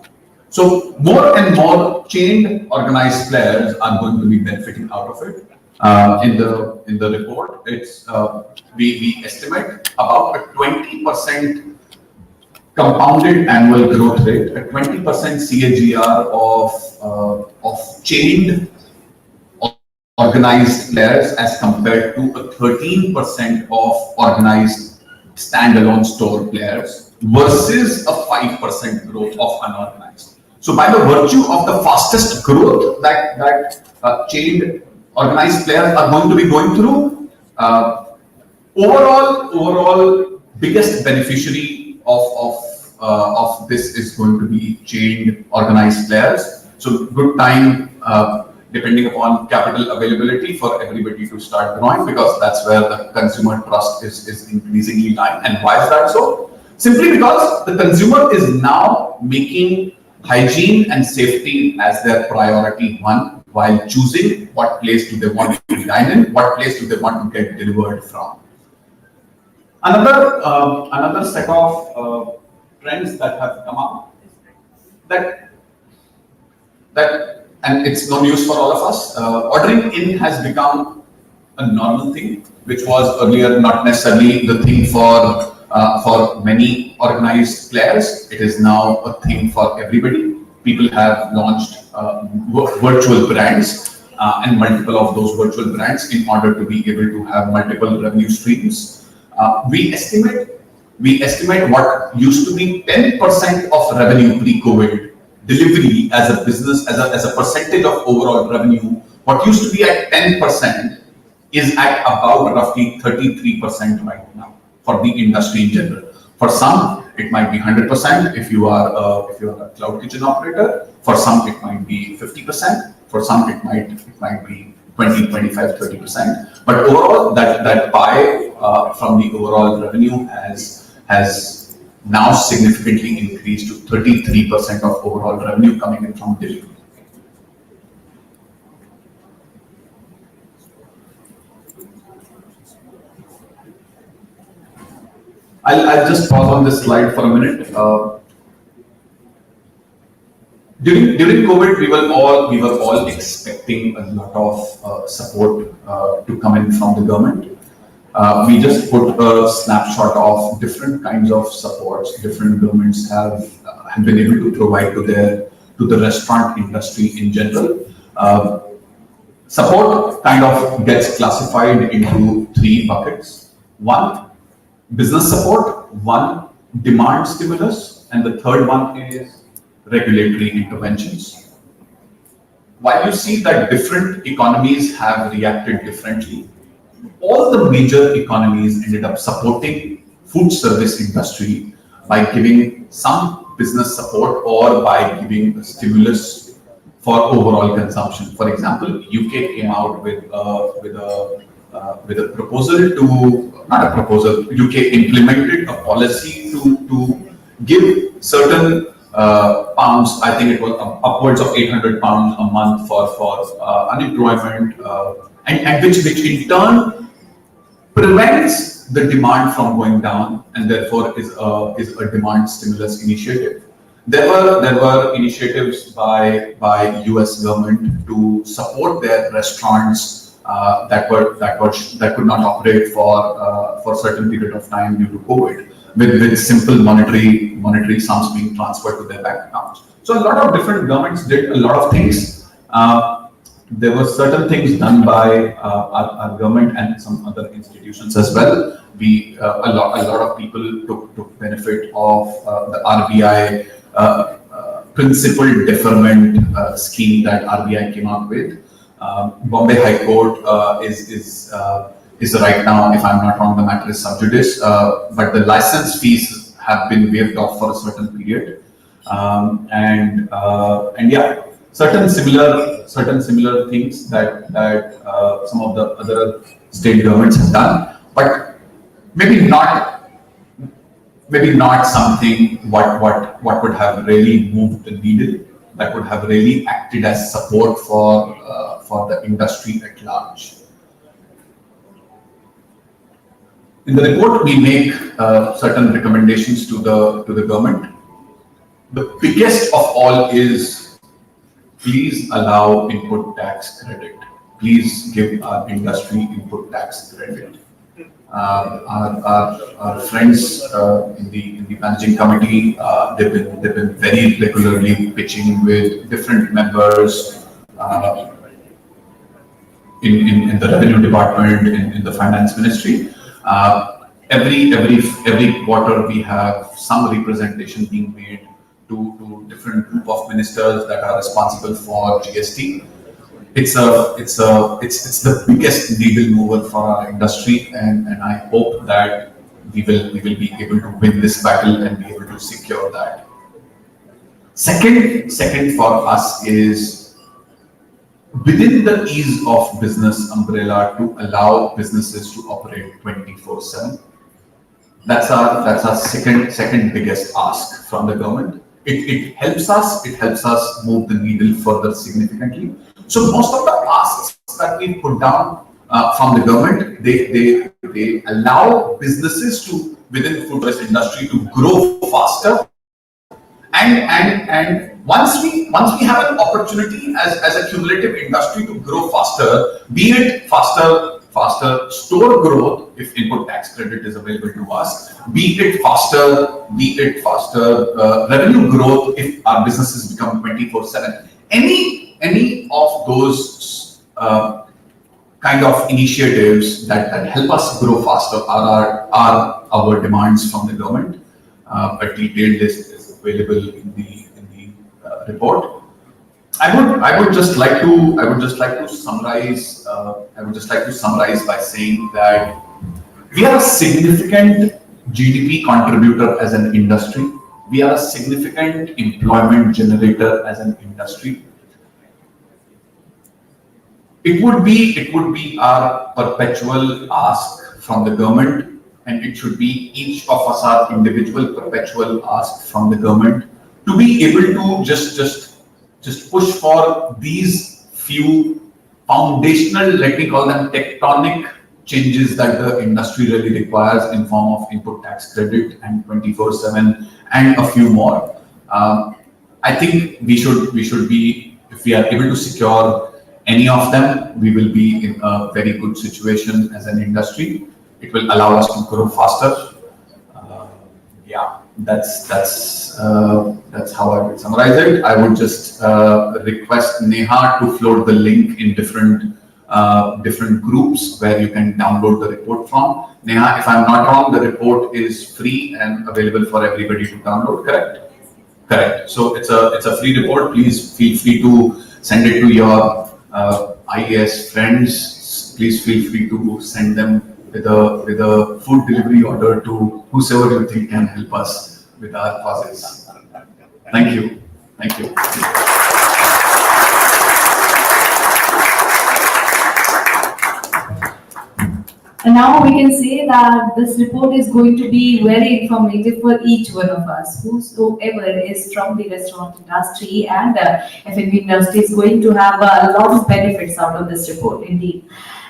Speaker 8: So more and more chained organized players are going to be benefiting out of it. In the report, it's we estimate about a 20% compounded annual growth rate, a 20% CAGR of chained organized players as compared to a 13% of organized standalone store players versus a 5% growth of unorganized. So by the virtue of the fastest growth that chained organized players are going to be going through, overall biggest beneficiary of this is going to be chained organized players. So good time, depending upon capital availability, for everybody to start growing, because that's where the consumer trust is increasingly lying. And why is that so? Simply because the consumer is now making hygiene and safety as their priority one while choosing what place do they want to dine in, what place do they want to get delivered from. Another set of trends that have come up that and it's no news for all of us. Ordering in has become a normal thing, which was earlier not necessarily the thing for many organized players. It is now a thing for everybody. People have launched virtual brands and multiple of those virtual brands in order to be able to have multiple revenue streams. We estimate what used to be 10% of revenue pre-COVID delivery as a business, as a percentage of overall revenue. What used to be at 10% is at about roughly 33% right now for the industry in general. For some, it might be 100% if you are a cloud kitchen operator. For some, it might be 50%. For some, it might be 20, 25, 30%. But overall, that pie from the overall revenue has now significantly increased to 33% of overall revenue coming in from delivery. I'll just pause on this slide for a minute. During COVID, we were all expecting a lot of support to come in from the government. We just put a snapshot of different kinds of supports different governments have been able to provide to the restaurant industry in general. Support kind of gets classified into three buckets. One, business support, one, demand stimulus, and the third one is regulatory interventions. While you see that different economies have reacted differently, all the major economies ended up supporting food service industry by giving some business support or by giving a stimulus for overall consumption. For example, UK came out with a proposal to, not a proposal, UK implemented a policy to give certain pounds, I think it was upwards of £800 a month for unemployment, and which in turn prevents the demand from going down, and therefore is a demand stimulus initiative. There were initiatives by US government to support their restaurants that could not operate for a certain period of time due to COVID, with simple monetary sums being transferred to their bank accounts. So a lot of different governments did a lot of things. There were certain things done by our government and some other institutions as well. A lot of people took benefit of the RBI principal deferment scheme that RBI came up with. Bombay High Court is right now, if I'm not wrong, the matter is sub judice, but the license fees have been waived off for a certain period, and yeah, certain similar things that some of the other state governments have done, but maybe not something what would have really moved the needle, that would have really acted as support for the industry at large. In the report, we make certain recommendations to the government. The biggest of all is, please allow input tax credit. Please give our industry input tax credit. Our friends in the managing committee, they've been very regularly pitching with different members in the revenue department, in the finance ministry. Every quarter we have some representation being made to different group of ministers that are responsible for GST. It's the biggest needle mover for our industry, and I hope that we will be able to win this battle and be able to secure that. Second for us is within the ease of business umbrella to allow businesses to operate 24/7. That's our second biggest ask from the government. It helps us move the needle further significantly. So most of the asks that we put down from the government, they allow businesses to within food service industry to grow faster. And once we have an opportunity as a cumulative industry to grow faster, be it faster store growth if input tax credit is available to us, be it faster revenue growth if our businesses become 24/7. Any of those kind of initiatives that help us grow faster are our demands from the government. A detailed list is available in the report. I would just like to summarize by saying that we are a significant GDP contributor as an industry. We are a significant employment generator as an industry. It would be our perpetual ask from the government, and it should be each of us our individual perpetual ask from the government to be able to just push for these few foundational, let me call them tectonic changes that the industry really requires in form of input tax credit and 24/7 and a few more. I think we should be, if we are able to secure any of them, we will be in a very good situation as an industry. It will allow us to grow faster. That's how I would summarize it. I would just request Neha to float the link in different groups where you can download the report from. Neha, if I'm not wrong, the report is free and available for everybody to download, correct? Correct. So it's a free report. Please feel free to send it to your IAS friends. Please feel free to send them with a food delivery order to whosoever you think can help us with our causes. Thank you. Thank you.
Speaker 4: And now we can say that this report is going to be very informative for each one of us. Whosoever is from the restaurant industry and F&B industry is going to have a lot of benefits out of this report, indeed.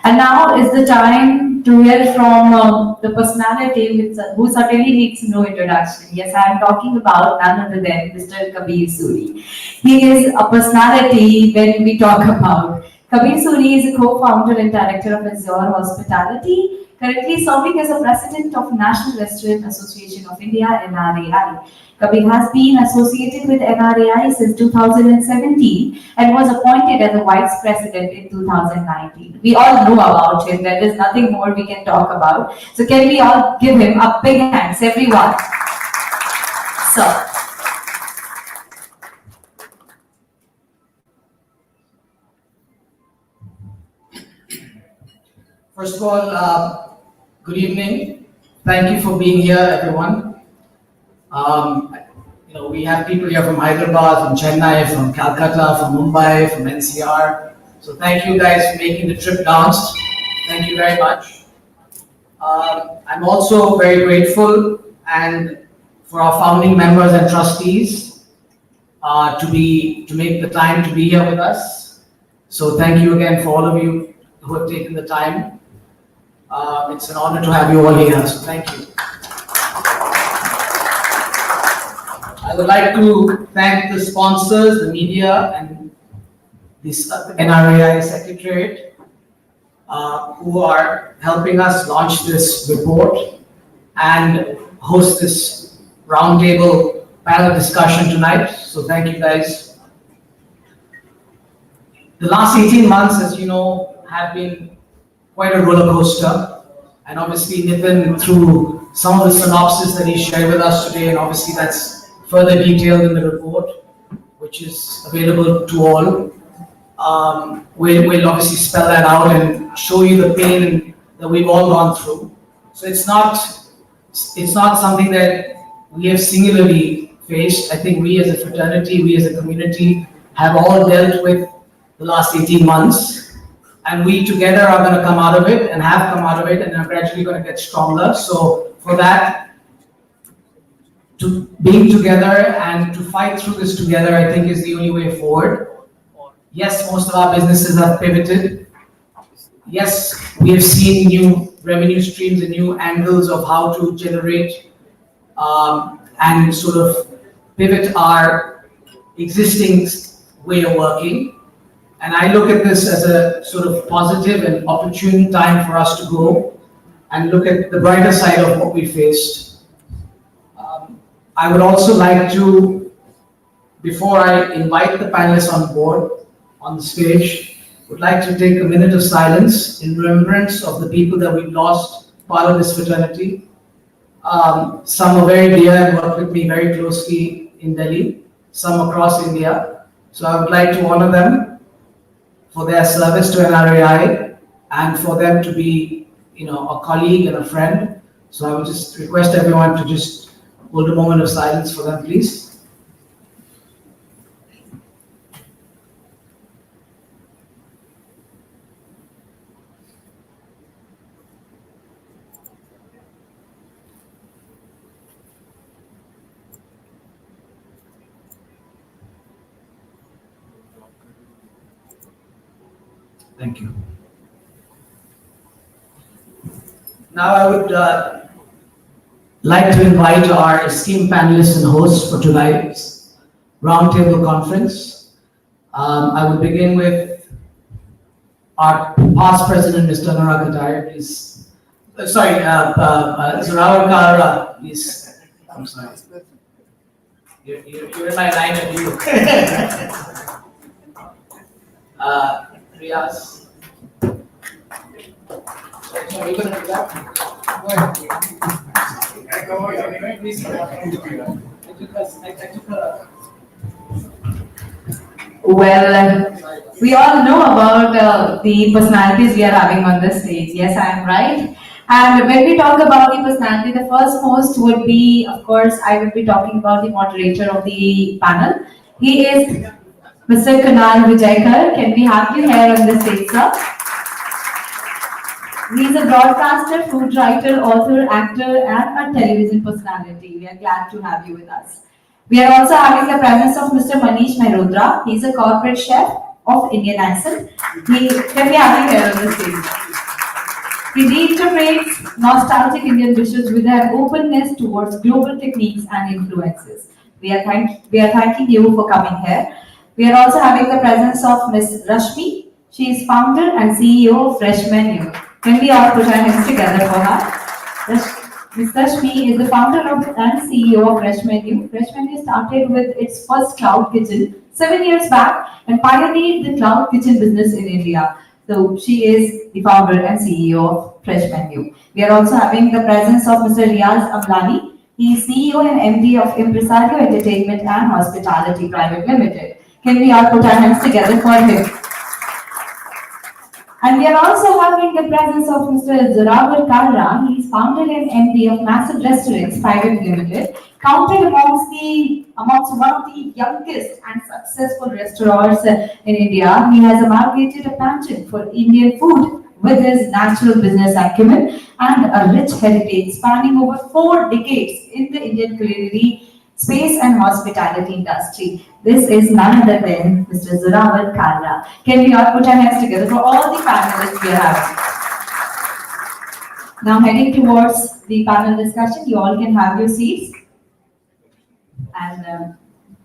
Speaker 4: And now is the time to hear from the personality who certainly needs no introduction. Yes, I am talking about none other than Mr. Kabir Suri. He is a personality when we talk about. Kabir Suri is a co-founder and director of Zorawar Hospitality, currently serving as a president of National Restaurant Association of India, NRAI. Kabir has been associated with NRAI since 2017 and was appointed as a vice president in 2019. We all know about him. There is nothing more we can talk about. So can we all give him a big hands, everyone? So.
Speaker 9: First of all, good evening. Thank you for being here, everyone. We have people here from Hyderabad, from Chennai, from Calcutta, from Mumbai, from NCR. So thank you guys for making the trip down. Thank you very much. I'm also very grateful and for our founding members and trustees to make the time to be here with us. So thank you again for all of you who have taken the time. It's an honor to have you all here, so thank you. I would like to thank the sponsors, the media, and the NRAI Secretariat who are helping us launch this report and host this roundtable panel discussion tonight. So thank you guys. The last 18 months, as you know, have been quite a roller coaster, and obviously Nitin, through some of the synopsis that he shared with us today, and obviously that's further detailed in the report, which is available to all. We'll obviously spell that out and show you the pain that we've all gone through. So it's not something that we have singularly faced. I think we as a fraternity, we as a community have all dealt with the last 18 months. And we together are going to come out of it and have come out of it and are gradually going to get stronger. So for that, to being together and to fight through this together, I think is the only way forward. Yes, most of our businesses have pivoted. Yes, we have seen new revenue streams and new angles of how to generate and sort of pivot our existing way of working. And I look at this as a sort of positive and opportune time for us to go and look at the brighter side of what we faced. I would also like to, before I invite the panelists on board, on the stage, would like to take a minute of silence in remembrance of the people that we've lost, part of this fraternity. Some are very dear and work with me very closely in Delhi, some across India. So I would like to honor them for their service to NRAI and for them to be, a colleague and a friend. So I would just request everyone to just hold a moment of silence for them, please. Thank you. Now I would like to invite our esteemed panelists and hosts for tonight's roundtable conference. I will begin with our past president, Mr. NRAI, please. Zorawar Kalra, please. I'm sorry. You're in my line of view. Riyaaz. Sorry, you're going to do that? Go ahead. Please,
Speaker 4: Well, we all know about the personalities we are having on the stage. Yes, I am right. And when we talk about the personality, the first most would be, of course, I will be talking about the moderator of the panel. He is Mr. KunalVijayakar. Can we have you here on the stage, sir? He is a broadcaster, food writer, author, actor, and a television personality. We are glad to have you with us. We are also having the presence of Mr. Manish Mehrotra. He is a corporate chef of Indian accent. Can we have you here on the stage? He reinterprets nostalgic Indian dishes with an openness towards global techniques and influences. We are thanking you for coming here. We are also having the presence of Ms. Rashmi. She is founder and CEO of FreshMenu. Can we all put our hands together for her? Ms. Rashmi is the founder and CEO of FreshMenu. FreshMenu started with its first cloud kitchen 7 years back and pioneered the cloud kitchen business in India. So she is the founder and CEO of FreshMenu. We are also having the presence of Mr. Riyaaz Amlani. He is CEO and MD of Impresario Entertainment and Hospitality Private Limited. Can we all put our hands together for him? And we are also having the presence of Mr. Zorawar Kalra. He is founder and MD of Massive Restaurants Private Limited, counted amongst one of the youngest and successful restaurants in India. He has amalgamated a passion for Indian food with his natural business acumen and a rich heritage spanning over 4 decades in the Indian culinary space and hospitality industry. This is none other than Mr. Zorawar Kalra. Can we all put our hands together for all the panelists we are having? Now heading towards the panel discussion, you all can have your seats. And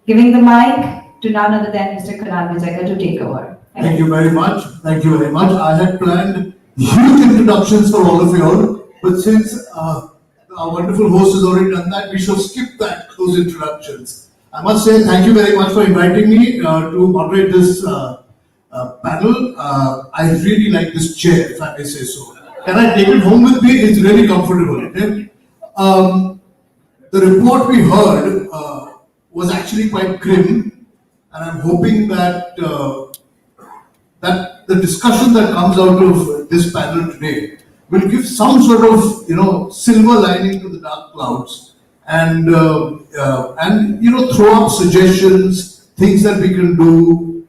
Speaker 4: giving the mic to none other than Mr. KunalVijayakar to take over.
Speaker 10: Thank you very much. Thank you very much. I had planned huge introductions for all of you all, but since our wonderful host has already done that, we shall skip those introductions. I must say thank you very much for inviting me to moderate this panel. I really like this chair, if I may say so. Can I take it home with me? It's really comfortable. Okay? The report we heard was actually quite grim, and I'm hoping that that the discussion that comes out of this panel today will give some sort of silver lining to the dark clouds, and throw up suggestions, things that we can do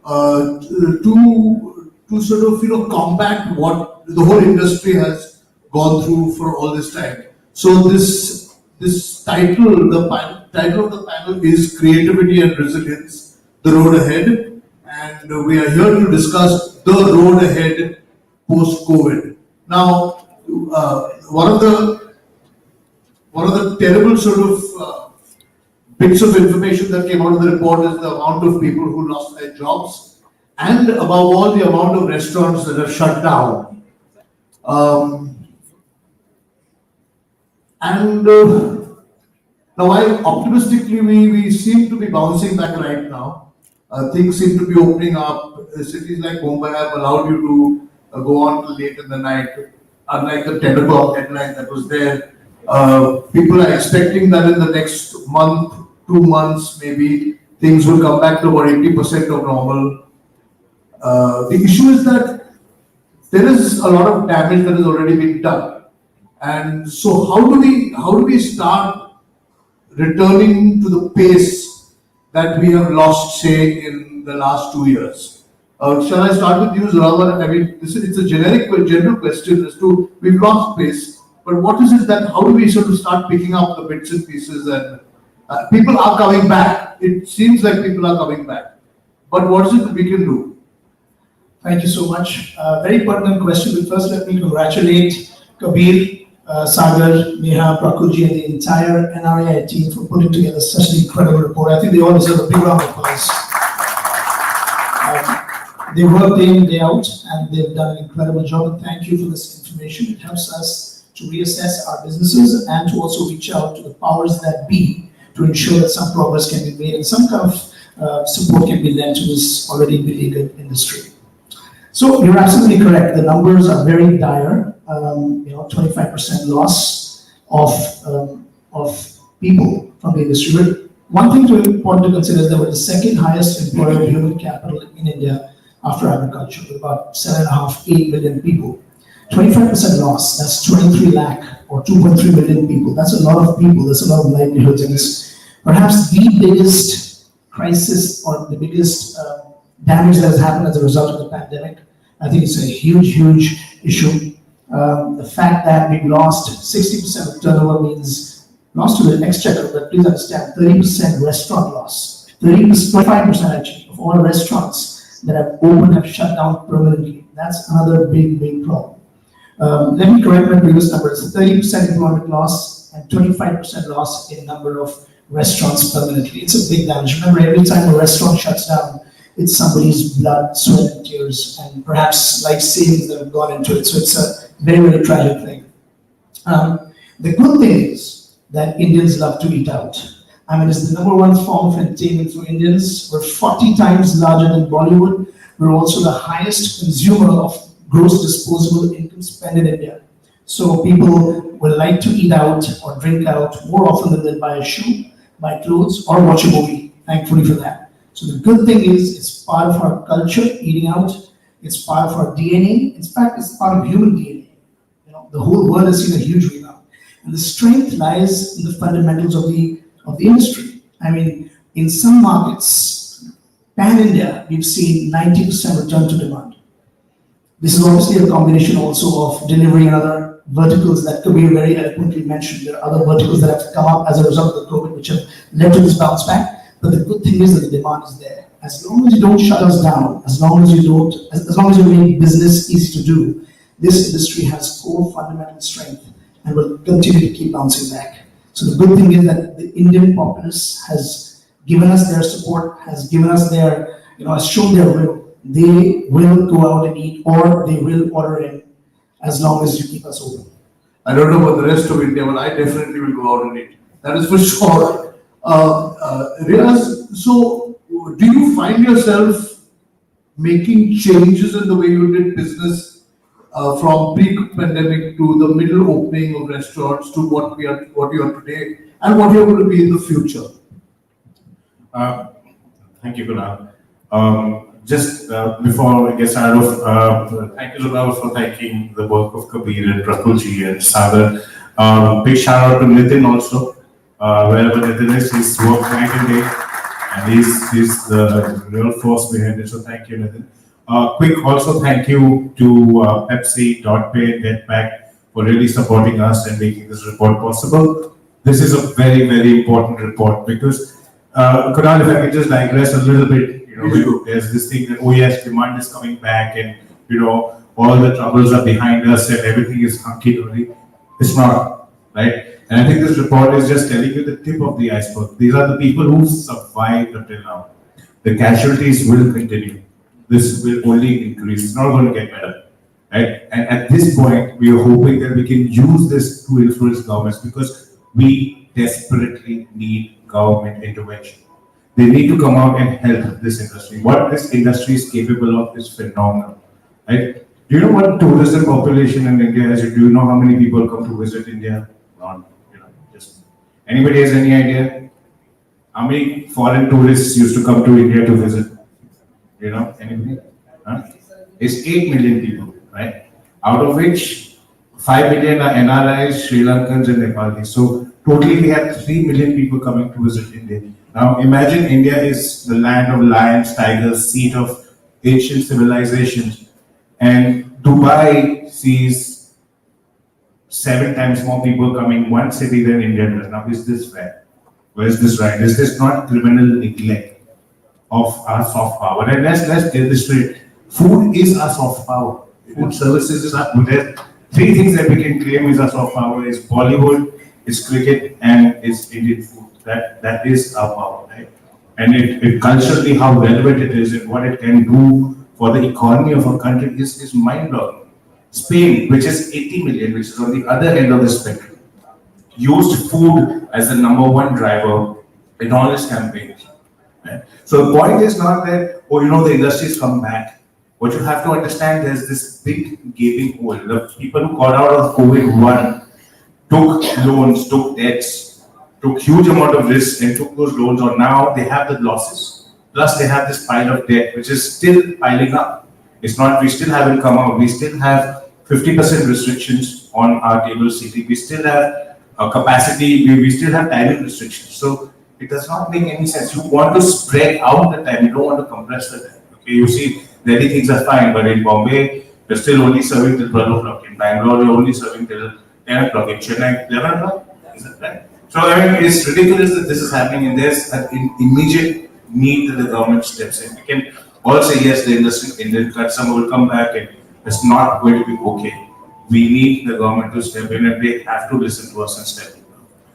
Speaker 10: to sort of combat what the whole industry has gone through for all this time. So this title, the title of the panel is Creativity and Resilience: The Road Ahead. and we are here to discuss the road ahead post-COVID. Now, one of the terrible sort of bits of information that came out of the report is the amount of people who lost their jobs, and above all, the amount of restaurants that are shut down. Now, optimistically, we seem to be bouncing back right now. Things seem to be opening up. Cities like Mumbai have allowed you to go on till late in the night, unlike the 10 o'clock deadline that was there. People are expecting that in the next month, 2 months, maybe things will come back to about 80% of normal. The issue is that there is a lot of damage that has already been done. And so how do we start returning to the pace that we have lost, say, in the last 2 years? Shall I start with you, Zorawar? I mean, it's a general question as to we've lost pace, but what is it that, how do we sort of start picking up the bits and pieces and people are coming back? It seems like people are coming back, but what is it that we can do?
Speaker 9: Thank you so much. Very pertinent question, but first let me congratulate Kabir, Sagar, Neha, Prakulji, and the entire NRAI team for putting together such an incredible report. I think they all deserve a big round of applause. They work day in, day out, and they've done an incredible job. And thank you for this information. It helps us to reassess our businesses and to also reach out to the powers that be to ensure that some progress can be made and some kind of support can be lent to this already beleaguered industry. So you're absolutely correct. The numbers are very dire. 25% loss of people from the industry. But one thing important to consider is that we're the second highest employer of human capital in India after agriculture, with about 7.5-8 million people. 25% loss, that's 23 lakh or 2.3 million people. That's a lot of people, that's a lot of livelihoods, and it's perhaps the biggest crisis or the biggest damage that has happened as a result of the pandemic. I think it's a huge, huge issue. The fact that we've lost 60% of turnover means loss to the exchequer, but please understand, 30% restaurant loss. 25% actually of all restaurants that have opened have shut down permanently. That's another big, big problem. Let me correct my previous numbers. 30% employment loss and 25% loss in number of restaurants permanently. It's a big damage. Remember, every time a restaurant shuts down, it's somebody's blood, sweat, and tears, and perhaps life savings that have gone into it. So it's a very, very tragic thing. The good thing is that Indians love to eat out. I mean, it's the #1 form of entertainment for Indians. We're 40 times larger than Bollywood. We're also the highest consumer of gross disposable income spent in India. So people will like to eat out or drink out more often than they buy a shoe, buy clothes, or watch a movie. Thankfully for that. So the good thing is it's part of our culture, eating out. It's part of our DNA. In fact, it's part of human DNA. The whole world has seen a huge rebound. And the strength lies in the fundamentals of the industry. I mean, in some markets, pan-India, we've seen 90% return to demand. This is obviously a combination also of delivery and other verticals that Kabir very eloquently mentioned. There are other verticals that have come up as a result of the COVID, which have led to this bounce back. But the good thing is that the demand is there. As long as you don't shut us down, as long as you make business easy to do, this industry has core fundamental strength and will continue to keep bouncing back. So the good thing is that the Indian populace has given us their support, has given us their, has shown their will. They will go out and eat, or they will order in, as long as you keep us open.
Speaker 10: I don't know about the rest of India, but I definitely will go out and eat. That is for sure. Riyaaz, so do you find yourself making changes in the way you did business from pre-pandemic to the middle opening of restaurants to what you are today and what you're going to be in the future?
Speaker 11: Thank you, Kunal. Just before I get started off, thank you, Zorawar, for thanking the work of Kabir and Prakulji and Sagar. Big shout out to Nitin also. Wherever Nitin is, he's worked night and day, and he's the real force behind it. So thank you, Nitin. Quick also thank you to Pepsi, Pay, Netback for really supporting us and making this report possible. This is a very, very important report because, Kunal, if I could just digress a little bit, there's this thing that, oh yes, demand is coming back and, all the troubles are behind us and everything is hunky-dory. It's not, right? And I think this report is just telling you the tip of the iceberg. These are the people who survived until now. The casualties will continue. This will only increase. It's not going to get better, right? And at this point, we are hoping that we can use this to influence governments because we desperately need government intervention. They need to come out and help this industry. What this industry is capable of is phenomenal, right? Do you know what tourism population in India is? Do you know how many people come to visit India? Just anybody has any idea? How many foreign tourists used to come to India to visit? Anybody? Huh? It's 8 million people, right? Out of which 5 million are NRAIs, Sri Lankans and Nepalis. So totally we have 3 million people coming to visit India. Now imagine India is the land of lions, tigers, seat of ancient civilizations. And Dubai sees 7 times more people coming one city than India does. Now, is this fair? Or is this right? Is this not criminal neglect of our soft power? And let's get this straight. Food is our soft power. Food services is our. There 3 things that we can claim is our soft power: is Bollywood, is cricket, and is Indian food. That is our power, right? And it culturally how relevant it is and what it can do for the economy of a country is mind-blowing. Spain, which is 80 million, which is on the other end of the spectrum, used food as the #1 driver in all its campaigns. Right? So the point is not that, the industry's come back. What you have to understand, there's this big gaping hole. The people who got out of COVID-1 took loans, took debts, took huge amount of risks and took those loans on. Now they have the losses. Plus they have this pile of debt, which is still piling up. It's not, we still haven't come out. We still have 50% restrictions on our table seating. We still have a capacity, we still have timing restrictions. So it does not make any sense. You want to spread out the time, you don't want to compress the time. Okay, you see, Delhi things are fine, but in Bombay, they're still only serving till 12 o'clock. In Bangalore, you're only serving till 10 o'clock. In Chennai, 11 o'clock? Is that right? So it's ridiculous that this is happening and there's an immediate need that the government steps in. We can all say yes, the industry, Indian customer will come back and it's not going to be okay. We need the government to step in and they have to listen to us and step in.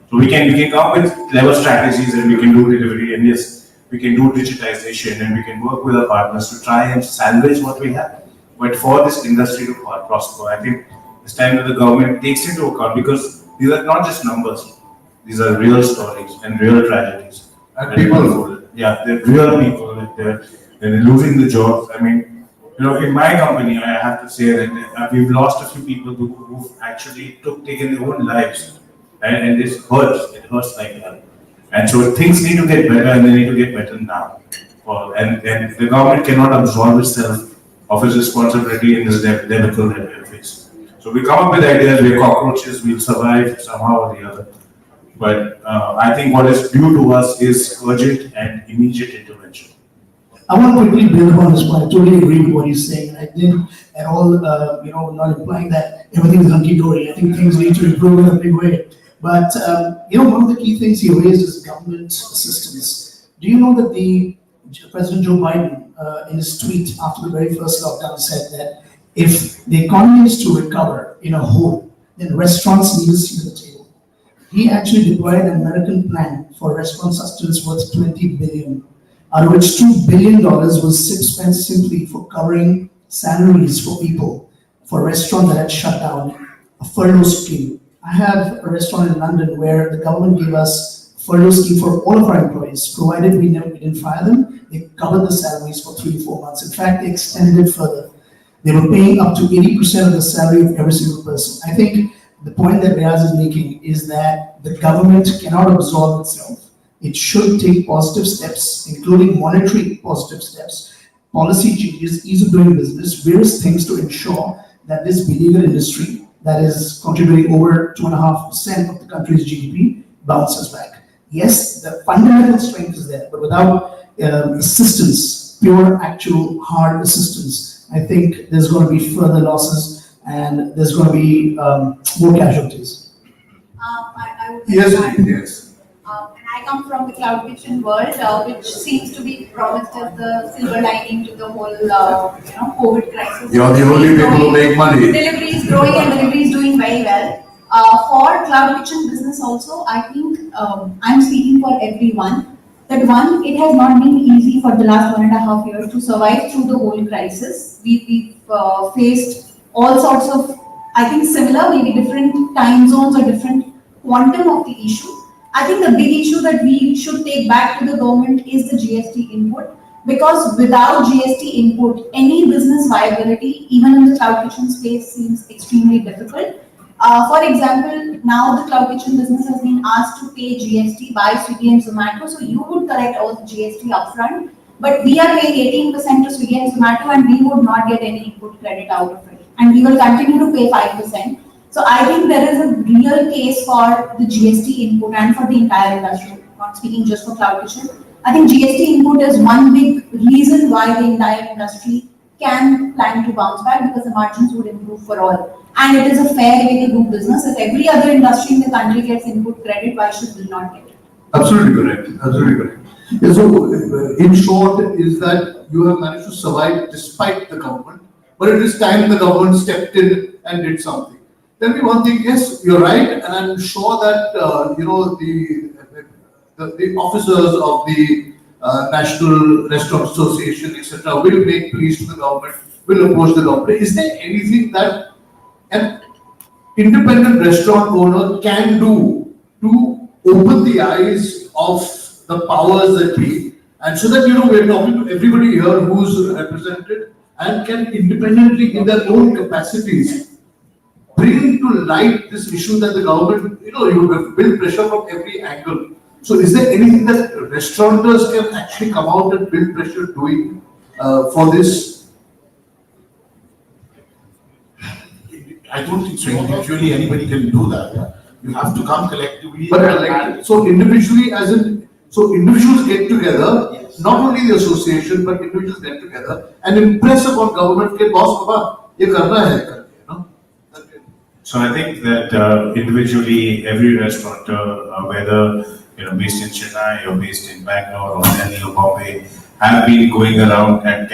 Speaker 11: So we can come up with clever strategies and we can do delivery and yes, we can do digitization and we can work with our partners to try and salvage what we have. But for this industry to prosper, I think it's time that the government takes into account because these are not just numbers. These are real stories and real tragedies. And people, they're real people. They're losing the jobs. I mean, in my company, I have to say that we've lost a few people who've actually taken their own lives. And this hurts. It hurts like hell. And so things need to get better and they need to get better now. And the government cannot absolve itself of its responsibility in this debacle that we are facing. So we come up with ideas, we're cockroaches, we'll survive somehow or the other. But I think what is due to us is urgent and immediate intervention.
Speaker 9: I want to quickly build upon this point. I totally agree with what he's saying. I didn't at all, not implying that everything is hunky-dory. I think things need to improve in a big way. But, one of the key things he raised is government assistance. Do you know that President Joe Biden, in his tweet after the very first lockdown, said that if the economy is to recover in a whole, then restaurants need a seat at the table. He actually deployed an American plan for restaurant sustenance worth $20 billion, out of which $2 billion was spent simply for covering salaries for people, for a restaurant that had shut down, a furlough scheme. I have a restaurant in London where the government gave us a furlough scheme for all of our employees, provided we didn't fire them. They covered the salaries for 3 to 4 months. In fact, they extended it further. They were paying up to 80% of the salary of every single person. I think the point that Riyaaz is making is that the government cannot absolve itself. It should take positive steps, including monetary positive steps, policy changes, ease of doing business, various things to ensure that this beleaguered industry that is contributing over 2.5% of the country's GDP bounces back. Yes, the fundamental strength is there, but without assistance, pure, actual, hard assistance, I think there's going to be further losses and there's going to be more casualties.
Speaker 10: Yes.
Speaker 12: And I come from the cloud kitchen world, which seems to be promised as the silver lining to the whole, COVID crisis.
Speaker 10: You're the only people who make money.
Speaker 12: Delivery is growing and delivery is doing very well. For cloud kitchen business also, I think I'm speaking for everyone. That one, it has not been easy for the last 1.5 years to survive through the whole crisis. We've faced all sorts of, I think, similar, maybe different time zones or different quantum of the issue. I think the big issue that we should take back to the government is the GST input, because without GST input, any business viability, even in the cloud kitchen space, seems extremely difficult. For example, now the cloud kitchen business has been asked to pay GST by Swiggy and Zomato, so you would collect all the GST upfront, but we are paying 18% to Swiggy and Zomato and we would not get any input credit out of it. And we will continue to pay 5%. So I think there is a real case for the GST input and for the entire industry, not speaking just for cloud kitchen. I think GST input is one big reason why the entire industry can plan to bounce back, because the margins would improve for all. And it is a fair way to do business. If every other industry in the country gets input credit, why should we not get it?
Speaker 10: Absolutely correct. Absolutely correct. Yeah, so, in short, is that you have managed to survive despite the government, but it is time the government stepped in and did something. Tell me one thing. Yes, you're right, and I'm sure that the officers of the National Restaurant Association, etc., will make pleas to the government, will approach the government. Is there anything that an independent restaurant owner can do to open the eyes of the powers that be, and so that we're talking to everybody here who's represented and can independently, in their own capacities, bring to light this issue that the government, you build pressure from every angle. So is there anything that restaurateurs can actually come out and build pressure doing for this?
Speaker 13: I don't think so. Individually, anybody can do that. You have to come collectively.
Speaker 10: But so individually, individuals get together, yes. Not only the association, but individuals get together and impress upon government, ke boss, baba, ye karna hai.
Speaker 11: So I think that individually, every restaurateur, whether based in Chennai or based in Bangalore or Delhi or Bombay, have been going around and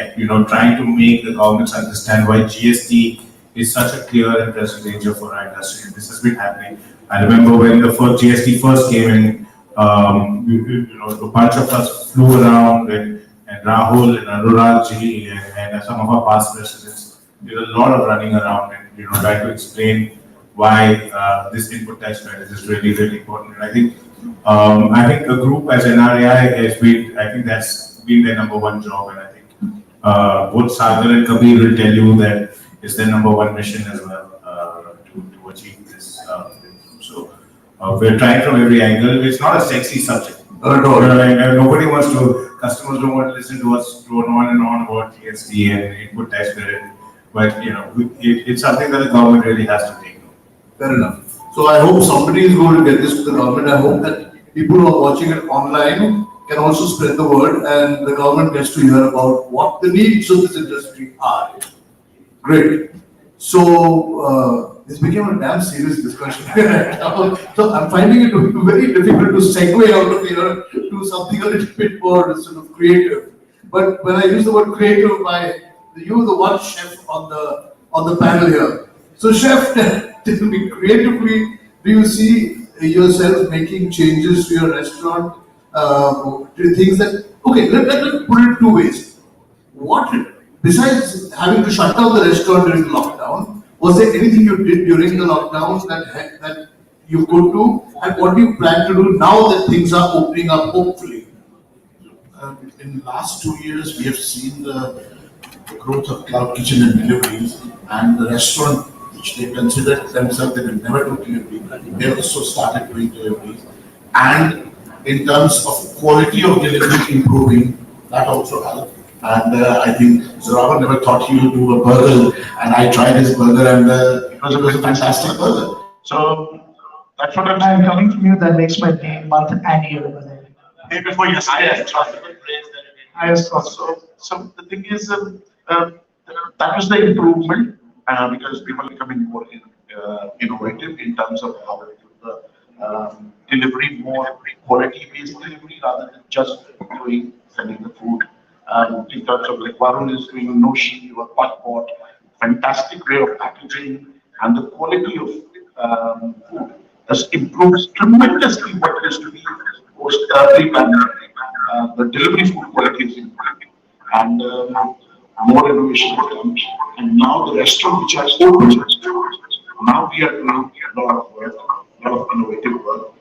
Speaker 11: trying to make the governments understand why GST is such a clear and present danger for our industry. And this has been happening. I remember when the first GST first came in, a bunch of us flew around, and Rahul and Anurag-ji and some of our past presidents did a lot of running around and trying to explain why this input tax credit is really, really important. And I think a group as NRAI has been, I think that's been their number one job, and I think both Sagar and Kabir will tell you that it's their number one mission as well to achieve this. So we're trying from every angle. It's not a sexy subject. Nobody wants to, customers don't want to listen to us drone on and on about GST and input tax credit, but it's something that the government really has to take.
Speaker 10: Fair enough. So I hope somebody is going to get this to the government. I hope that people who are watching it online can also spread the word and the government gets to hear about what the needs of this industry are. Great. So this became a damn serious discussion. So I'm finding it very difficult to segue out of here to something a little bit more sort of creative. But when I use the word creative, you the one chef on the panel here. So chef, tell me, creatively, do you see yourself making changes to your restaurant? Things that, okay, let's put it two ways. What, besides having to shut down the restaurant during lockdown, was there anything you did during the lockdown that you could do? And what do you plan to do now that things are opening up, hopefully?
Speaker 13: In the last 2 years, we have seen the growth of cloud kitchen and deliveries, and the restaurant, which they considered themselves, they will never do delivery. They also started doing deliveries. And in terms of quality of delivery improving, that also helped. And I think Zorawar never thought he would do a burger, and I tried his burger, and it was a fantastic burger. So that's what I'm
Speaker 14: coming from you. That makes my day, month, and year.
Speaker 13: Day before yesterday, so the thing is, that was the improvement because people are becoming more innovative in terms of how they do delivery, more quality-based delivery rather than just sending the food. And in terms of like Varun is doing Noshi or Pot, fantastic way of packaging, and the quality of food has improved tremendously what used to be post pre-pandemic. The delivery food quality is improving, and more innovation has come. And now the restaurant which has opened, now we are doing a lot of work, a lot of innovative work.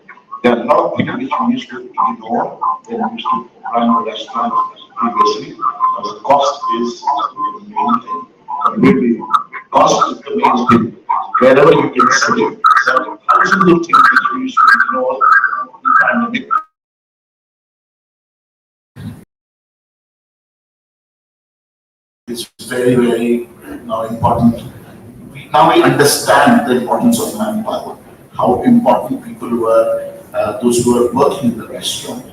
Speaker 13: There are a lot of things which we used to ignore when we used to run a restaurant previously. The cost is the main thing. Maybe cost is the main thing. Wherever you can save, thousands of things which we used to ignore in the pandemic. It's very, very now important. Now we understand the importance of manpower, how important people were, those who were working in the restaurant,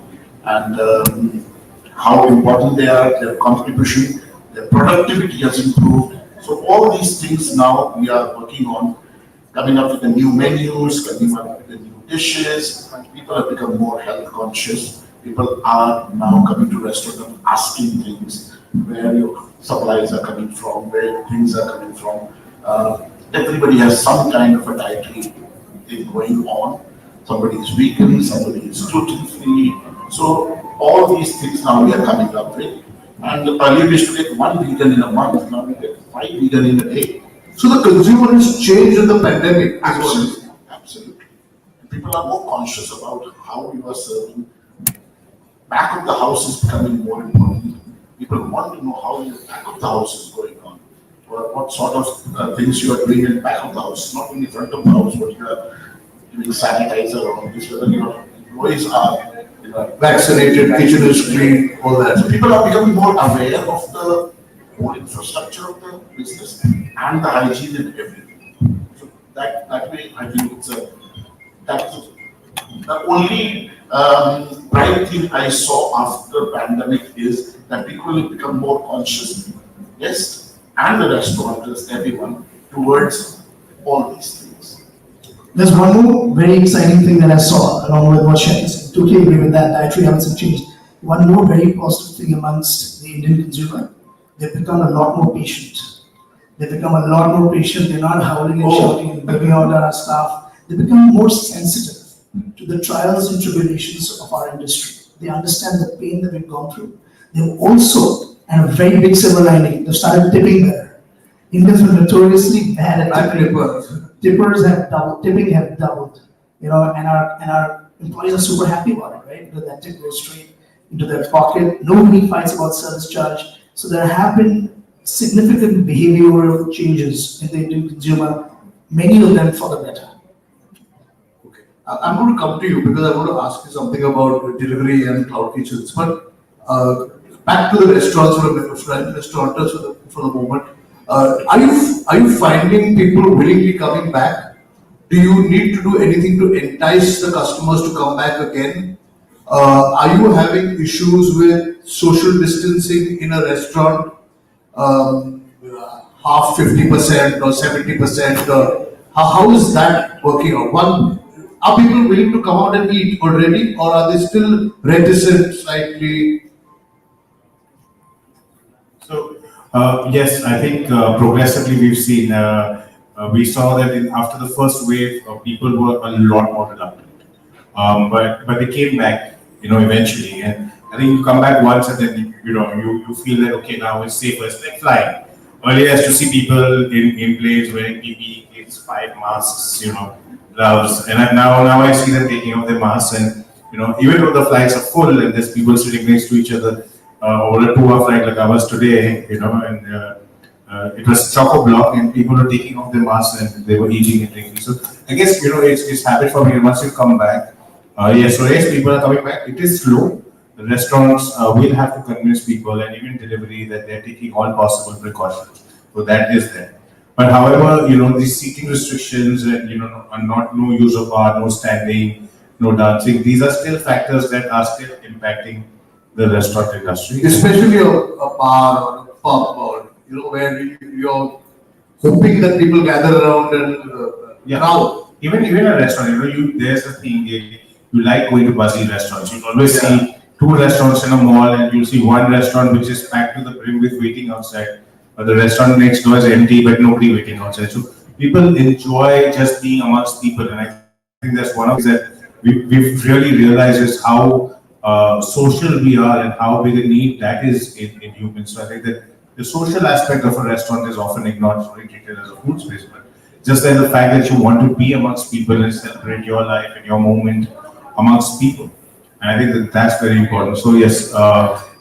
Speaker 13: and how important they are, their contribution, their productivity has improved. So all these things now we are working on, coming up with the new menus, coming up with the new dishes. People have become more health conscious. People are now coming to restaurants and asking things, where your supplies are coming from, where things are coming from. Everybody has some kind of a dietary thing going on. Somebody is vegan, somebody is gluten free. So all these things now we are coming up with. And earlier we used to get one vegan in a month, now we get 5 vegan in a day.
Speaker 10: So the consumer has changed in the pandemic.
Speaker 13: Absolutely, absolutely. People are more conscious about how you are serving. Back of the house is becoming more important. People want to know how your back of the house is going on. What sort of things you are doing in the back of the house, not in the front of the house, what you are doing sanitizer or this, whether your employees are
Speaker 10: Vaccinated, kitchen is clean, all that.
Speaker 13: So people are becoming more aware of the whole infrastructure of the business and the hygiene and everything. So that way, I think that's the only bright thing I saw after pandemic is that people will become more conscious, yes, and the restaurateurs, everyone, towards all these things.
Speaker 14: There's one more very exciting thing that I saw along with what Shani said. Totally agree with that. Dietary habits have changed. One more very positive thing amongst the Indian consumer, they've become a lot more patient. They've become a lot more patient. They're not howling and shouting, giving out our staff. They become more sensitive to the trials and tribulations of our industry. They understand the pain that we've gone through. They've also, and a very big silver lining, they've started tipping better. Indians were notoriously bad at tipping. Tippers have doubled, tipping have doubled, and our employees are super happy about it, right? Because that tip goes straight into their pocket. Nobody fights about service charge. So there have been significant behavioral changes in the Indian consumer, many of them for the better.
Speaker 10: Okay, I'm going to come to you because I want to ask you something about delivery and cloud kitchens. But back to the restaurants restaurateurs for the moment. Are you finding people willingly coming back? Do you need to do anything to entice the customers to come back again? Are you having issues with social distancing in a restaurant? Half 50% or 70%? How is that working out? One, are people willing to come out and eat already, or are they still reticent slightly?
Speaker 11: So, yes, I think progressively we've seen, we saw that after the first wave, people were a lot more reluctant. But they came back, eventually. And I think you come back once and then, you feel that, okay, now it's safer. It's like flying. Earlier, I used to see people in planes wearing PPE kits, 5 masks, gloves. And now I see them taking off their masks. And, even though the flights are full and there's people sitting next to each other, over a 2-hour flight like ours today, and it was chock-a-block and people were taking off their masks and they were eating and drinking. So I guess, it's habit for me. Once you come back, yes, people are coming back. It is slow. The restaurants will have to convince people and even delivery that they're taking all possible precautions. So that is there. But however, these seating restrictions and, no use of bar, no standing, no dancing, these are still factors that are still impacting the restaurant industry.
Speaker 10: Especially a bar or a pub or, where you're hoping that people gather around and crowd.
Speaker 11: even a restaurant, there's a thing, you like going to buzzy restaurants. You always see two restaurants in a mall, and you'll see one restaurant which is packed to the brim with waiting outside, or the restaurant next door is empty but nobody waiting outside. So people enjoy just being amongst people, and I think that's one of the things that we've really realized is how social we are and how big a need that is in humans. So I think that the social aspect of a restaurant is often ignored, sorry, treated as a food space, but just as the fact that you want to be amongst people and celebrate your life and your moment amongst people. And I think that that's very important. So yes,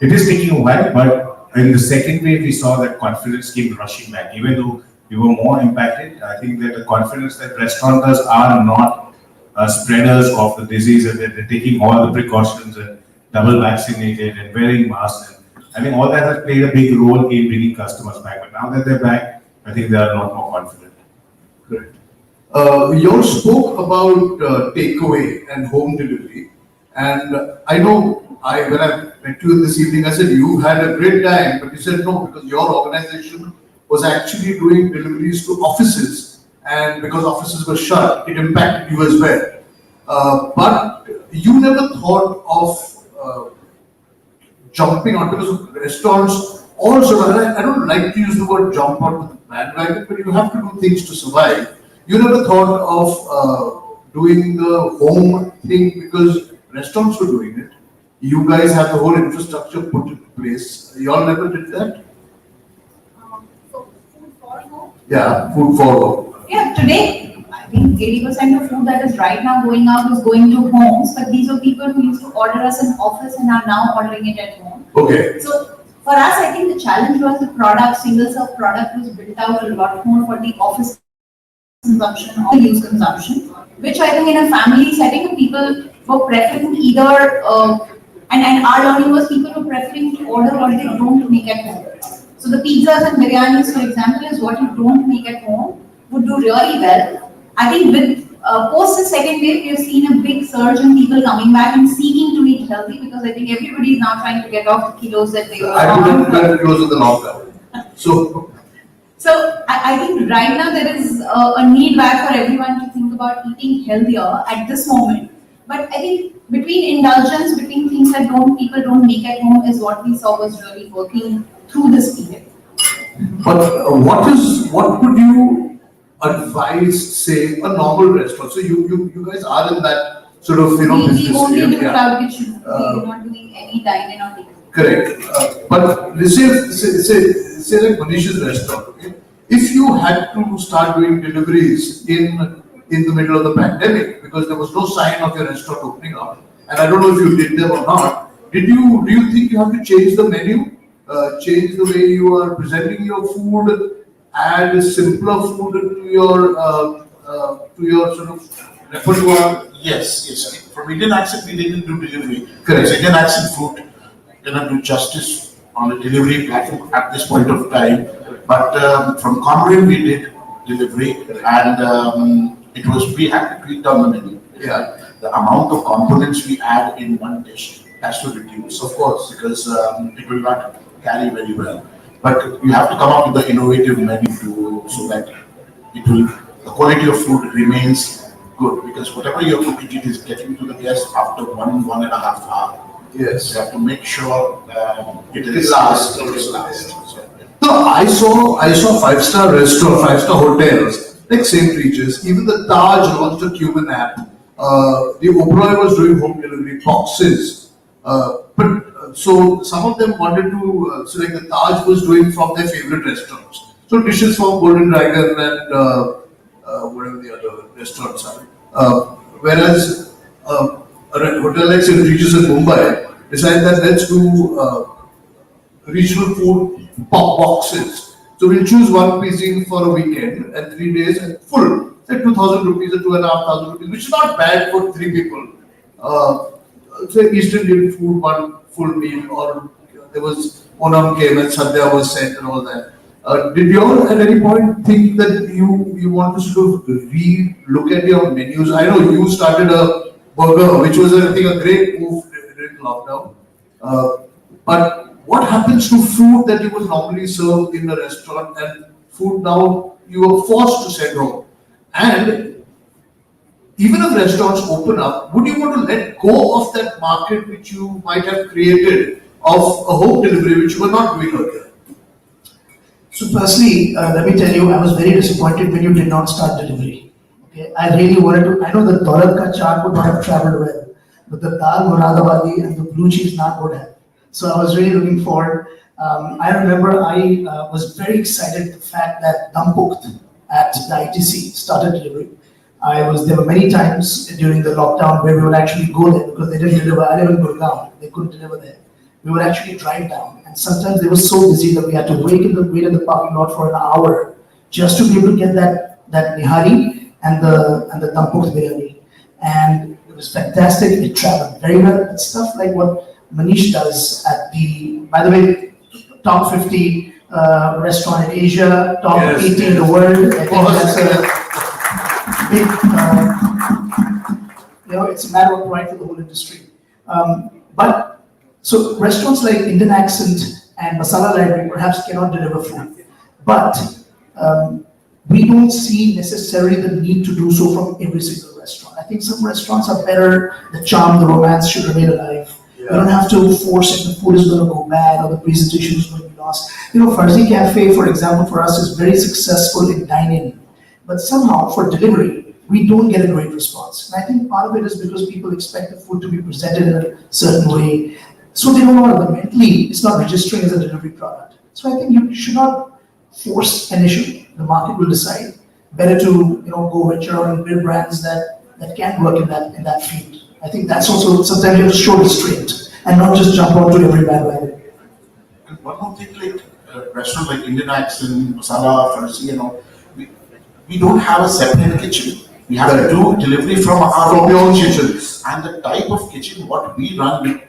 Speaker 11: it is taking a while, but in the second wave, we saw that confidence came rushing back. Even though we were more impacted, I think that the confidence that restaurateurs are not spreaders of the disease, and that they're taking all the precautions and double vaccinated and wearing masks. And I think all that has played a big role in bringing customers back. But now that they're back, I think they are a lot more confident.
Speaker 10: Great. You all spoke about takeaway and home delivery. And I know when I met you this evening, I said you had a great time, but you said no, because your organization was actually doing deliveries to offices. And because offices were shut, it impacted you as well. But you never thought of jumping on, because restaurants also, I don't like to use the word jump on the bandwagon, but you have to do things to survive. You never thought of doing the home thing, because restaurants were doing it. You guys have the whole infrastructure put in place. You all never did that?
Speaker 12: So food for home?
Speaker 10: Yeah, food for home.
Speaker 12: Yeah, today, I think 80% of food that is right now going out is going to homes, but these are people who used to order us in office and are now ordering it at home.
Speaker 10: Okay.
Speaker 12: So for us, I think the challenge was the product, single serve product was built out a lot more for the office consumption or the use consumption, which I think in a family setting, people were preferring either, and our learning was people were preferring to order what they don't make at home. So the pizzas and biryanis, for example, is what you don't make at home, would do really well. I think with post the second wave, we have seen a big surge in people coming back and seeking to eat healthy, because I think everybody is now trying to get off the kilos that they were
Speaker 10: I put 12 kilos in the lockdown.
Speaker 12: So I think right now there is a need back for everyone to think about eating healthier at this moment. But I think between indulgence, between things that people don't make at home, is what we saw was really working through this period.
Speaker 10: But what would you advise, say, a normal restaurant? So you guys are in that sort of business.
Speaker 12: We only do cloud kitchen. We're not doing any dine-in or take-away.
Speaker 10: Correct. But say like Manish's restaurant. Okay? If you had to start doing deliveries in the middle of the pandemic, because there was no sign of your restaurant opening up, and I don't know if you did them or not, do you think you have to change the menu, change the way you are presenting your food, add simpler food to your sort of repertoire?
Speaker 13: Yes. From Indian accent, we didn't do delivery.
Speaker 10: Correct.
Speaker 13: Indian accent food cannot do justice on the delivery platform at this point of time. But from Comrade, we did delivery, and we had to tweak down the menu.
Speaker 10: Yeah.
Speaker 13: The amount of components we add in one dish has to reduce, of course, because it will not carry very well. But you have to come up with the innovative menu so that the quality of food remains good, because whatever you're cooking, it is getting to the guest after 1.5 hours.
Speaker 10: Yes.
Speaker 13: You have to make sure it lasts.
Speaker 10: No, I saw 5-star restaurant, 5-star hotels like St. Regis. Even the Taj launched a Cuban app. The Oberoi was doing home delivery boxes. So some of them wanted to, so like the Taj was doing from their favorite restaurants. So dishes from Golden Dragon and whatever the other restaurants are. Whereas a hotel like St. Regis in Mumbai decided that let's do regional food boxes. So we'll choose one cuisine for a weekend and 3 days and full, say 2,000 rupees or 2,500 rupees, which is not bad for 3 people. Say East Indian food, one full meal, or there was Onam came and Sadhya was sent and all that. Did you all at any point think that you want to sort of look at your menus? I know you started a burger, which was I think a great move during lockdown. But what happens to food that you would normally serve in a restaurant and food now you are forced to send home? And even if restaurants open up, would you want to let go of that market which you might have created of a home delivery which you were not doing earlier?
Speaker 14: So firstly, let me tell you, I was very disappointed when you did not start delivery. Okay, I really wanted to. I know the Daulat ka chaat would not have traveled well, but the dal muradabadi and the blue cheese naan would have. So I was really looking forward. I remember I was very excited the fact that Dampukht at the ITC started delivery. There were many times during the lockdown where we would actually go there because they didn't deliver. I live in Gurgaon, they couldn't deliver there. We would actually drive down, and sometimes they were so busy that we had to wait in the parking lot for an hour just to be able to get that nihari and the Dampukht biryani. And it was fantastic. It traveled very well. And stuff like what Manish does at by the way, top 50 restaurant in Asia, top 80 in the world. I think that's a big, it's a matter of pride for the whole industry. So restaurants like Indian Accent and Masala Library perhaps cannot deliver food, but we don't see necessarily the need to do so from every single restaurant. I think some restaurants are better, the charm, the romance should remain alive. You don't have to force it, the food is going to go bad or the presentation is going to be lost. Farzi Cafe, for example, for us is very successful in dining, but somehow for delivery, we don't get a great response. And I think part of it is because people expect the food to be presented in a certain way. So they don't know mentally it's not registering as a delivery product. So I think you should not force an issue. The market will decide. Better to go venture out and build brands that can work in that field. I think that's also sometimes you have to show restraint and not just jump onto every bandwagon.
Speaker 13: And one more thing, like restaurants like Indian Accent, Masala, Farsi, we don't have a separate kitchen. We have to do delivery from our own kitchen. And the type of kitchen what we run with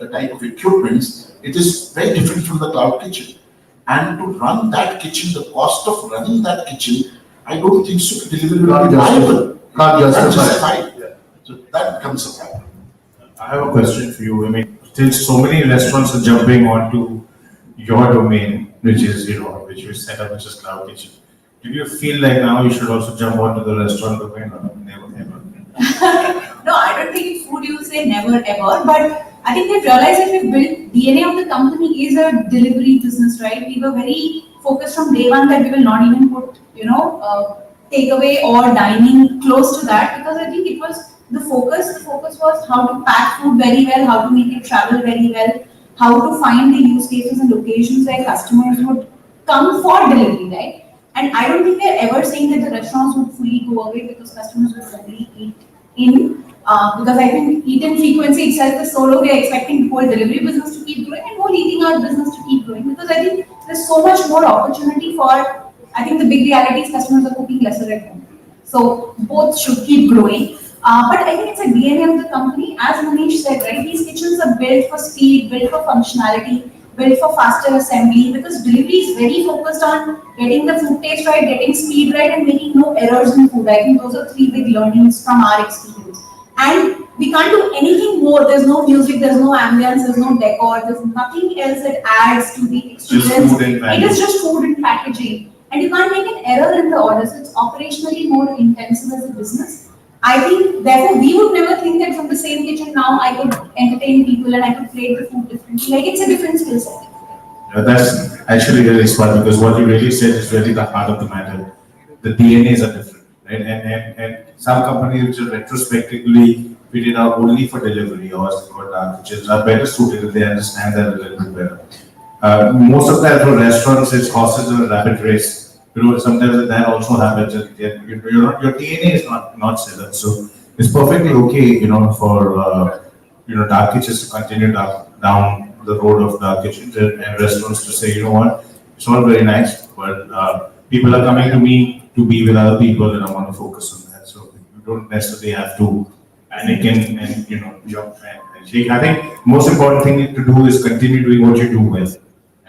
Speaker 13: the type of equipments, it is very different from the cloud kitchen. And to run that kitchen, the cost of running that kitchen, I don't think so. Delivery will be viable.
Speaker 10: Not justified.
Speaker 13: So that becomes a problem.
Speaker 11: I have a question for you. I mean, since so many restaurants are jumping onto your domain, which is which you set up, which is cloud kitchen, do you feel like now you should also jump onto the restaurant domain or never ever?
Speaker 12: No, I don't think in food you say never ever, but I think they've realized that we've built DNA of the company is a delivery business, right? We were very focused from day one that we will not even put, takeaway or dining close to that, because I think it was the focus was how to pack food very well, how to make it travel very well, how to find the use cases and locations where customers would come for delivery, right? And I don't think they're ever saying that the restaurants would fully go away because customers would only eat in. Because I think eat-in frequency itself is so low, we are expecting the whole delivery business to keep growing and whole eating out business to keep growing. Because I think there's so much more opportunity for, I think the big reality is customers are cooking lesser at home. So both should keep growing. But I think it's a DNA of the company. As Manish said, right, these kitchens are built for speed, built for functionality, built for faster assembly, because delivery is very focused on getting the food taste right, getting speed right, and making no errors in food. I think those are three big learnings from our experience. And we can't do anything more. There's no music, there's no ambience, there's no decor, there's nothing else that adds to the experience. It is just food and packaging. And you can't make an error in the order. So it's operationally more intensive as a business. I think, therefore, we would never think that from the same kitchen now I could entertain people and I could plate the food differently. Like, it's a different skill set.
Speaker 11: That's actually really smart, because what you really said is really the heart of the matter. The DNAs are different, right? And some companies which are retrospectively fitted out only for delivery or for dark kitchens are better suited if they understand that a little bit better. Most of that for restaurants is horses in a rabbit race. Sometimes that also happens. Your DNA is not set up, so it's perfectly okay, for dark kitchens to continue down the road of dark kitchens and restaurants to say, it's all very nice, but people are coming to me to be with other people, and I want to focus on that. So you don't necessarily have to panic and jump and shake. I think most important thing to do is continue doing what you do well.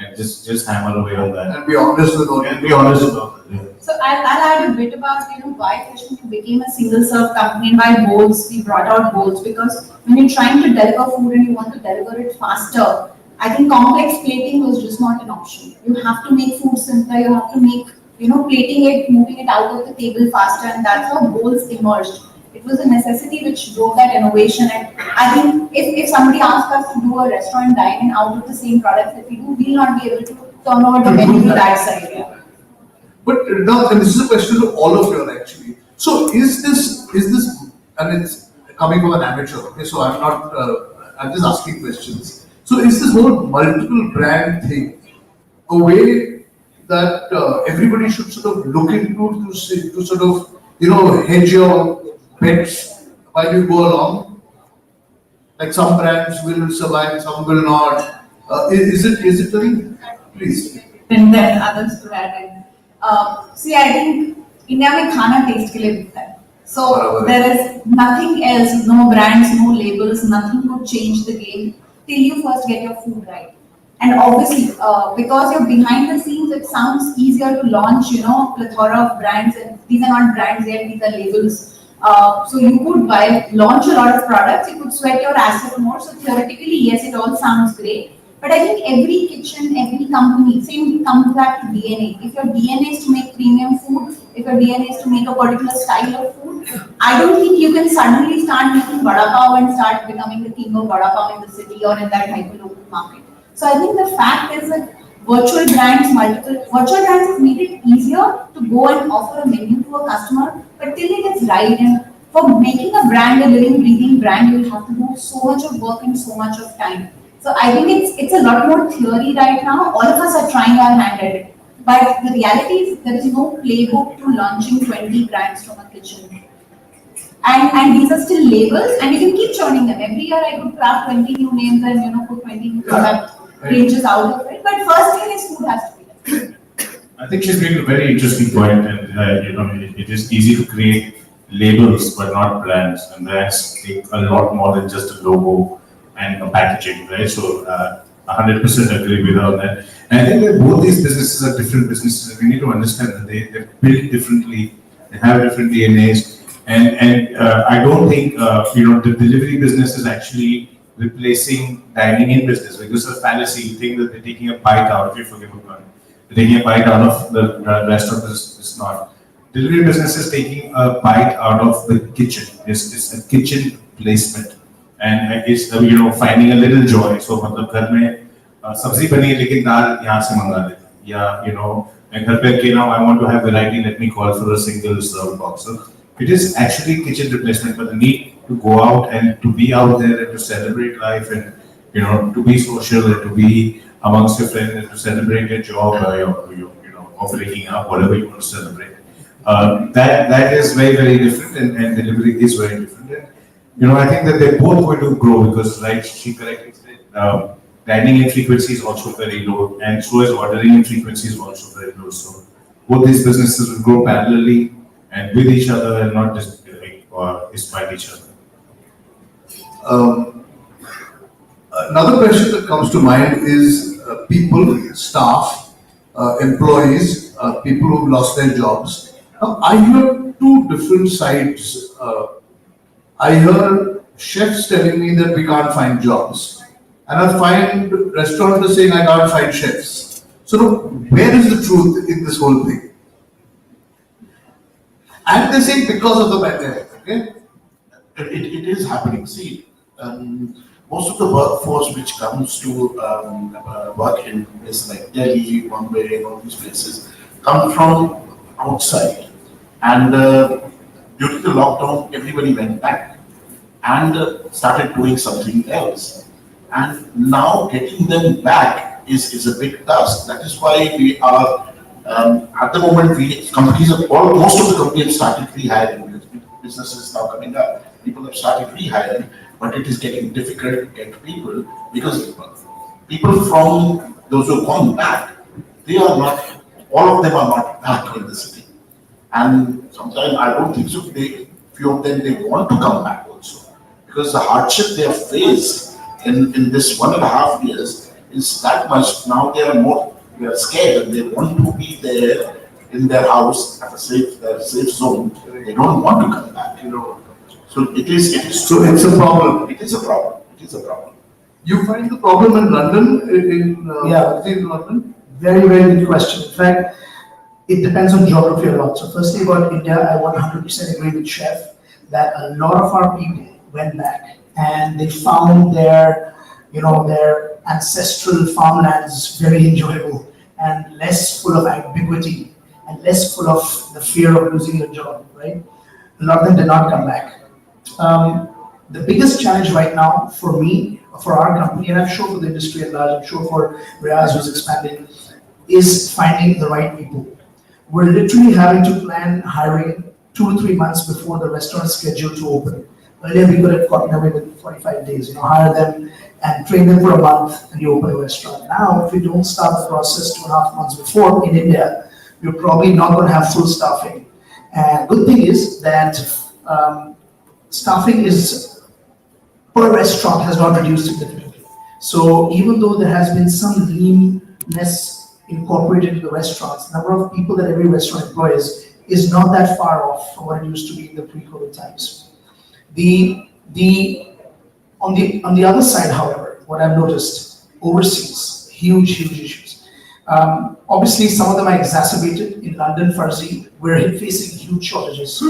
Speaker 11: And just hammer away on that.
Speaker 10: And be honest with all.
Speaker 11: And be honest about it. Yeah.
Speaker 12: So I'll add a bit about why FreshMenu became a single serve company and why bowls, we brought out bowls, because when you're trying to deliver food and you want to deliver it faster, I think complex plating was just not an option. You have to make food simpler, you have to make plating it, moving it out of the table faster, and that's how bowls emerged. It was a necessity which drove that innovation. And I think if somebody asked us to do a restaurant dine-in out of the same products that we do, we'll not be able to turn over the menu to that side. Yeah.
Speaker 10: But now, and this is a question to all of you all actually. So is this, and it's coming from an amateur, okay, so I'm not, I'm just asking questions. So is this whole multiple brand thing a way that everybody should sort of look into to sort of, hedge your bets while you go along? Like some brands will survive, some will not. Is it a thing? Please.
Speaker 12: And then others to add in. See, I think India में खाना taste के लिए बिकता है. So there is nothing else, no brands, no labels, nothing would change the game till you first get your food right. And obviously, because you're behind the scenes, it sounds easier to launch, plethora of brands. And these are not brands yet; these are labels. So you could launch a lot of products. You could sweat your asset more. So theoretically, yes, it all sounds great. But I think every kitchen, every company, same comes back to DNA. If your DNA is to make premium food, if your DNA is to make a particular style of food, I don't think you can suddenly start making vada pav and start becoming the king of vada pav in the city or in that hyper-local market. So I think the fact is that virtual brands have made it easier to go and offer a menu to a customer, but till it is right. And for making a brand, a living, breathing brand, you will have to do so much of work and so much of time. So I think it's a lot more theory right now. All of us are trying our hand at it. But the reality is there is no playbook to launching 20 brands from a kitchen. And these are still labels, and you can keep churning them. Every year I could craft 20 new names and put 20 new product ranges out of it. But first thing is food has to be there.
Speaker 11: I think she's made a very interesting point, and it is easy to create labels but not brands, and brands take a lot more than just a logo and a packaging, right? So 100% agree with her on that. And I think that both these businesses are different businesses, and we need to understand that they're built differently, they have different DNAs, and I don't think the delivery business is actually replacing dining in business, because it's a fallacy. You think that they're taking a bite out, if you forgive me, they're taking a bite out of the restaurant. It's not. Delivery business is taking a bite out of the kitchen. It's a kitchen placement, and it's finding a little joy. So मतलब घर में सब्जी बनी है लेकिन दाल यहाँ से मंगा लेते हैं, या मैं घर पे के now I want to have variety, let me call for a single serve box. So it is actually kitchen replacement, but the need to go out and to be out there and to celebrate life, and to be social and to be amongst your friends and to celebrate your job, or breaking up, whatever you want to celebrate. That is very, very different, and delivery is very different. And, I think that they're both going to grow, because, like she correctly said, dining in frequency is also very low, and so is ordering in frequency is also very low. So both these businesses will grow parallelly and with each other, and not just despite each other.
Speaker 10: Another question that comes to mind is people, staff, employees, people who've lost their jobs. Now, I hear two different sides. I hear chefs telling me that we can't find jobs, and I find restaurateurs saying I can't find chefs. So, where is the truth in this whole thing? And they say because of the pandemic, okay?
Speaker 13: It is happening. See, most of the workforce which comes to work in places like Delhi, Bombay, and all these places come from outside. And during the lockdown, everybody went back and started doing something else. And now getting them back is a big task. That is why we are at the moment, most of the companies started rehiring. Businesses now coming up, people have started rehiring, but it is getting difficult to get people, because people from those who have gone back, all of them are not back in the city. And sometimes I don't think so. Few of them, they want to come back also, because the hardship they have faced in this 1.5 years is that much. Now they are scared, and they want to be there in their house at a safe zone. They don't want to come back, So it is.
Speaker 10: So it's a problem.
Speaker 13: It is a problem. It is a problem.
Speaker 10: You find the problem in London, in London?
Speaker 14: Very, very good question. In fact, it depends on geography a lot. So firstly about India, I 100% agree with Chef that a lot of our people went back and they found their, their ancestral farmlands very enjoyable and less full of ambiguity and less full of the fear of losing your job, right? A lot of them did not come back. The biggest challenge right now for me, for our company, and I'm sure for the industry at large, I'm sure for Riyaaz who's expanding, is finding the right people. We're literally having to plan hiring 2 to 3 months before the restaurant is scheduled to open. Earlier we could have gotten away with 45 days, hire them and train them for a month and you open a restaurant. Now, if we don't start the process 2.5 months before in India, we're probably not going to have full staffing. And good thing is that staffing is per restaurant has not reduced significantly. So even though there has been some leanness incorporated into the restaurants, the number of people that every restaurant employs is not that far off from what it used to be in the pre-COVID times. On the other side, however, what I've noticed overseas, huge issues. Obviously, some of them are exacerbated. In London, Farzi, we're facing huge shortages.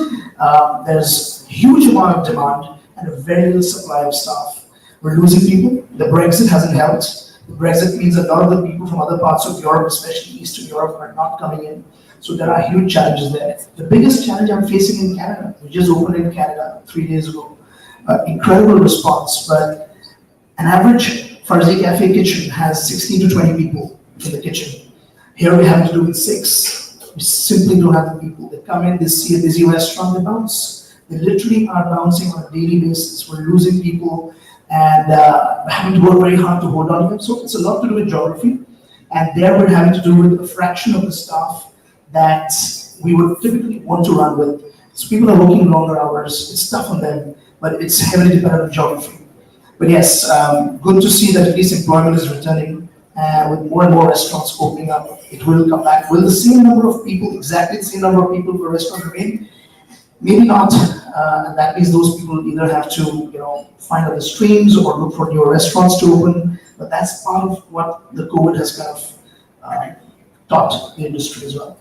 Speaker 14: There's huge amount of demand and a very little supply of staff. We're losing people. The Brexit hasn't helped. The Brexit means a lot of the people from other parts of Europe, especially Eastern Europe, are not coming in. So there are huge challenges there. The biggest challenge I'm facing in Canada, we just opened in Canada 3 days ago. Incredible response, but an average Farzi Cafe kitchen has 16 to 20 people in the kitchen. Here we have to do with 6. We simply don't have the people. They come in, they see a busy restaurant, they bounce. They literally are bouncing on a daily basis. We're losing people and having to work very hard to hold on to them. So it's a lot to do with geography. And there we're having to do with a fraction of the staff that we would typically want to run with. So people are working longer hours, it's tough on them, but it's heavily dependent on geography. But yes, good to see that at least employment is returning with more and more restaurants opening up. It will come back. Will the same number of people, exactly the same number of people for a restaurant remain? Maybe not, and that means those people either have to, find other streams or look for newer restaurants to open. But that's part of what the COVID has kind of taught the industry as well.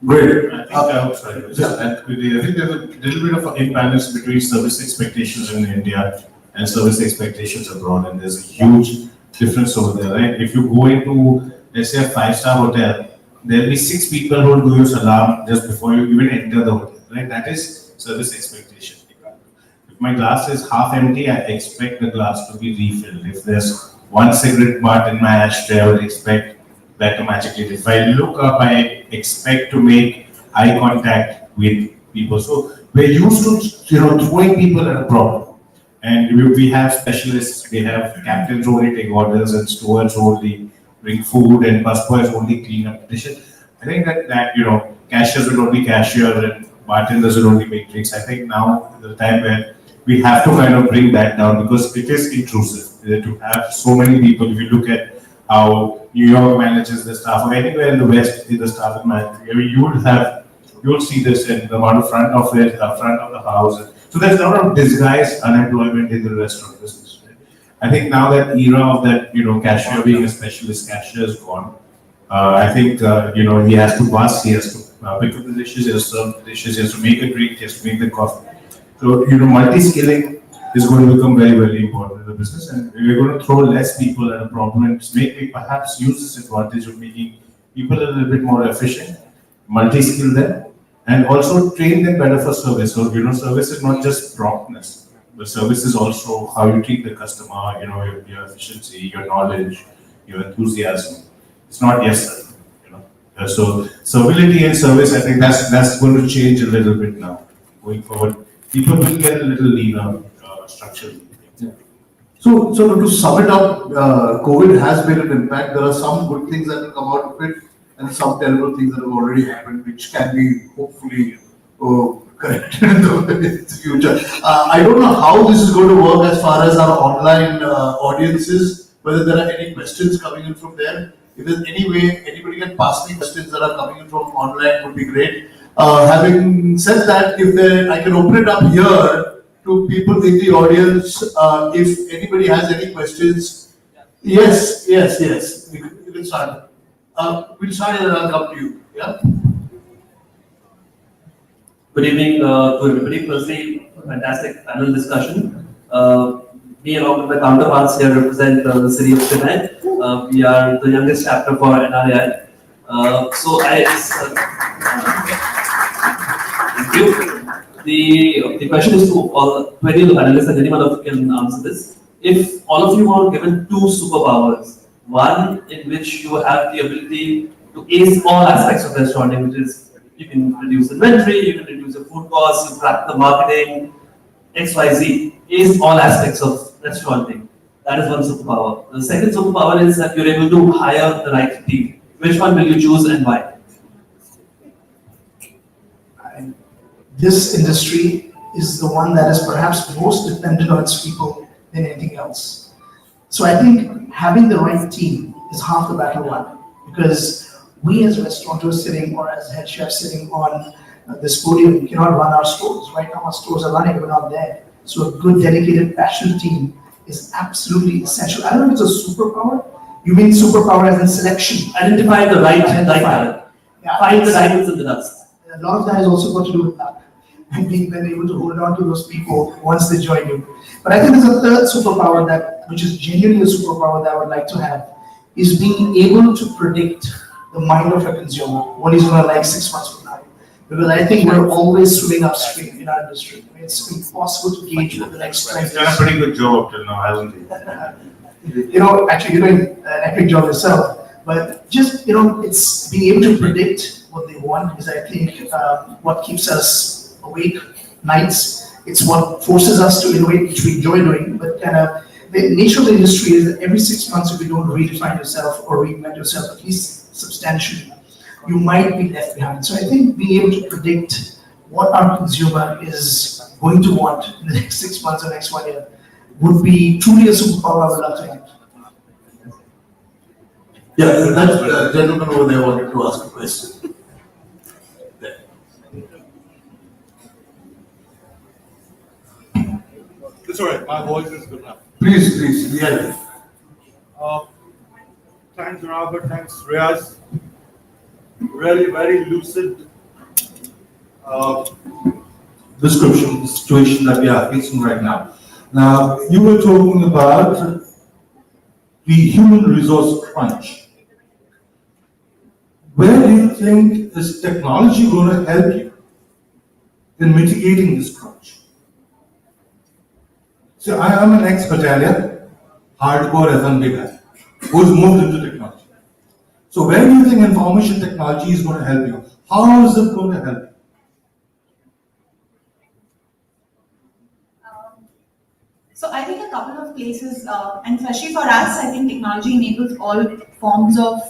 Speaker 11: Great. I think there's a little bit of an imbalance between service expectations in India and service expectations abroad, and there's a huge difference over there, right? If you go into, let's say, a 5-star hotel, there'll be 6 people who will do your salam just before you even enter the hotel, right? That is service expectation. If my glass is half empty, I expect the glass to be refilled. If there's 1 cigarette butt in my ashtray, I would expect that to magically. If I look up, I expect to make eye contact with people. So we're used to, throwing people at a problem. And we have specialists, we have captains who only take orders and stewards who only bring food and busboys only clean up the dishes. I think that cashiers will only cashier and bartenders will only make drinks. I think now is the time where we have to kind of bring that down because it is intrusive to have so many people. If you look at how New York manages the staff, or anywhere in the West in the staff management, you'll see this in the amount of front of the house. So there's a lot of disguised unemployment in the restaurant business. Right? I think now that era of that, cashier being a specialist cashier is gone. I think, he has to bus, he has to pick up the dishes, he has to serve the dishes, he has to make a drink, he has to make the coffee. So, multi-skilling is going to become very, very important in the business, and we're going to throw less people at a problem and perhaps use this advantage of making people a little bit more efficient, multi-skill them, and also train them better for service. So, service is not just promptness, but service is also how you treat the customer, your efficiency, your knowledge, your enthusiasm. It's not yes, sir. So, servility and service, I think that's going to change a little bit now going forward. People will get a little leaner structurally.
Speaker 10: Yeah. So to sum it up, COVID has made an impact. There are some good things that will come out of it, and some terrible things that have already happened, which can be hopefully corrected in the future. I don't know how this is going to work as far as our online audiences, whether there are any questions coming in from there. If there's any way anybody can pass me questions that are coming in from online, would be great. Having said that, I can open it up here to people in the audience. If anybody has any questions, yes. We can start. We'll start and I'll come to you. Yeah.
Speaker 15: Good evening to everybody. Firstly, fantastic panel discussion. Me along with my counterparts here represent the city of Chennai. We are the youngest chapter for NRAI. Thank you. The question is to all 20 of the panelists, and anyone of you can answer this. If all of you were given two superpowers, one in which you have the ability to ace all aspects of restauranting, which is you can reduce inventory, you can reduce your food costs, you crack the marketing, XYZ, ace all aspects of restauranting. That is one superpower. The second superpower is that you're able to hire the right team. Which one will you choose and why?
Speaker 14: This industry is the one that is perhaps most dependent on its people than anything else. So I think having the right team is half the battle won, because we as restaurateurs sitting or as head chefs sitting on this podium cannot run our stores. Right now our stores are running, we're not there. So a good, dedicated, passionate team is absolutely essential. I don't know if it's a superpower. You mean superpower as in selection?
Speaker 15: Identify the right talent.
Speaker 14: Yeah,
Speaker 15: find the diamonds in the dust.
Speaker 14: A lot of that has also got to do with luck and being then able to hold on to those people once they join you. But I think there's a third superpower which is genuinely a superpower that I would like to have, is being able to predict the mind of a consumer, what he's going to like 6 months from now. Because I think we're always swimming upstream in our industry. I mean, it's impossible to gauge what the next trend is.
Speaker 11: You've done a pretty good job up till now, hasn't he?
Speaker 14: Actually, you're doing an epic job yourself. But just, it's being able to predict what they want is, I think, what keeps us awake nights. It's what forces us to innovate, which we enjoy doing. But the nature of the industry is that every 6 months, if you don't redefine yourself or reinvent yourself, at least substantially, you might be left behind. So I think being able to predict what our consumer is going to want in the next 6 months or next 1 year would be truly a superpower I would love to have.
Speaker 13: Yeah, that gentleman over there wanted to ask a question.
Speaker 16: It's all right, my voice is good enough.
Speaker 13: Please, yeah.
Speaker 16: Thanks, Zorawar, thanks, Riyaaz. Really very lucid
Speaker 17: description of the situation that we are facing right now. Now, you were talking about the human resource crunch. Where do you think is technology going to help you in mitigating this crunch? So I am an ex-battalion, hardcore F&B guy, who's moved into technology. So where do you think information technology is going to help you? How is it going to help you?
Speaker 12: So I think a couple of places, and especially for us, I think technology enables all forms of,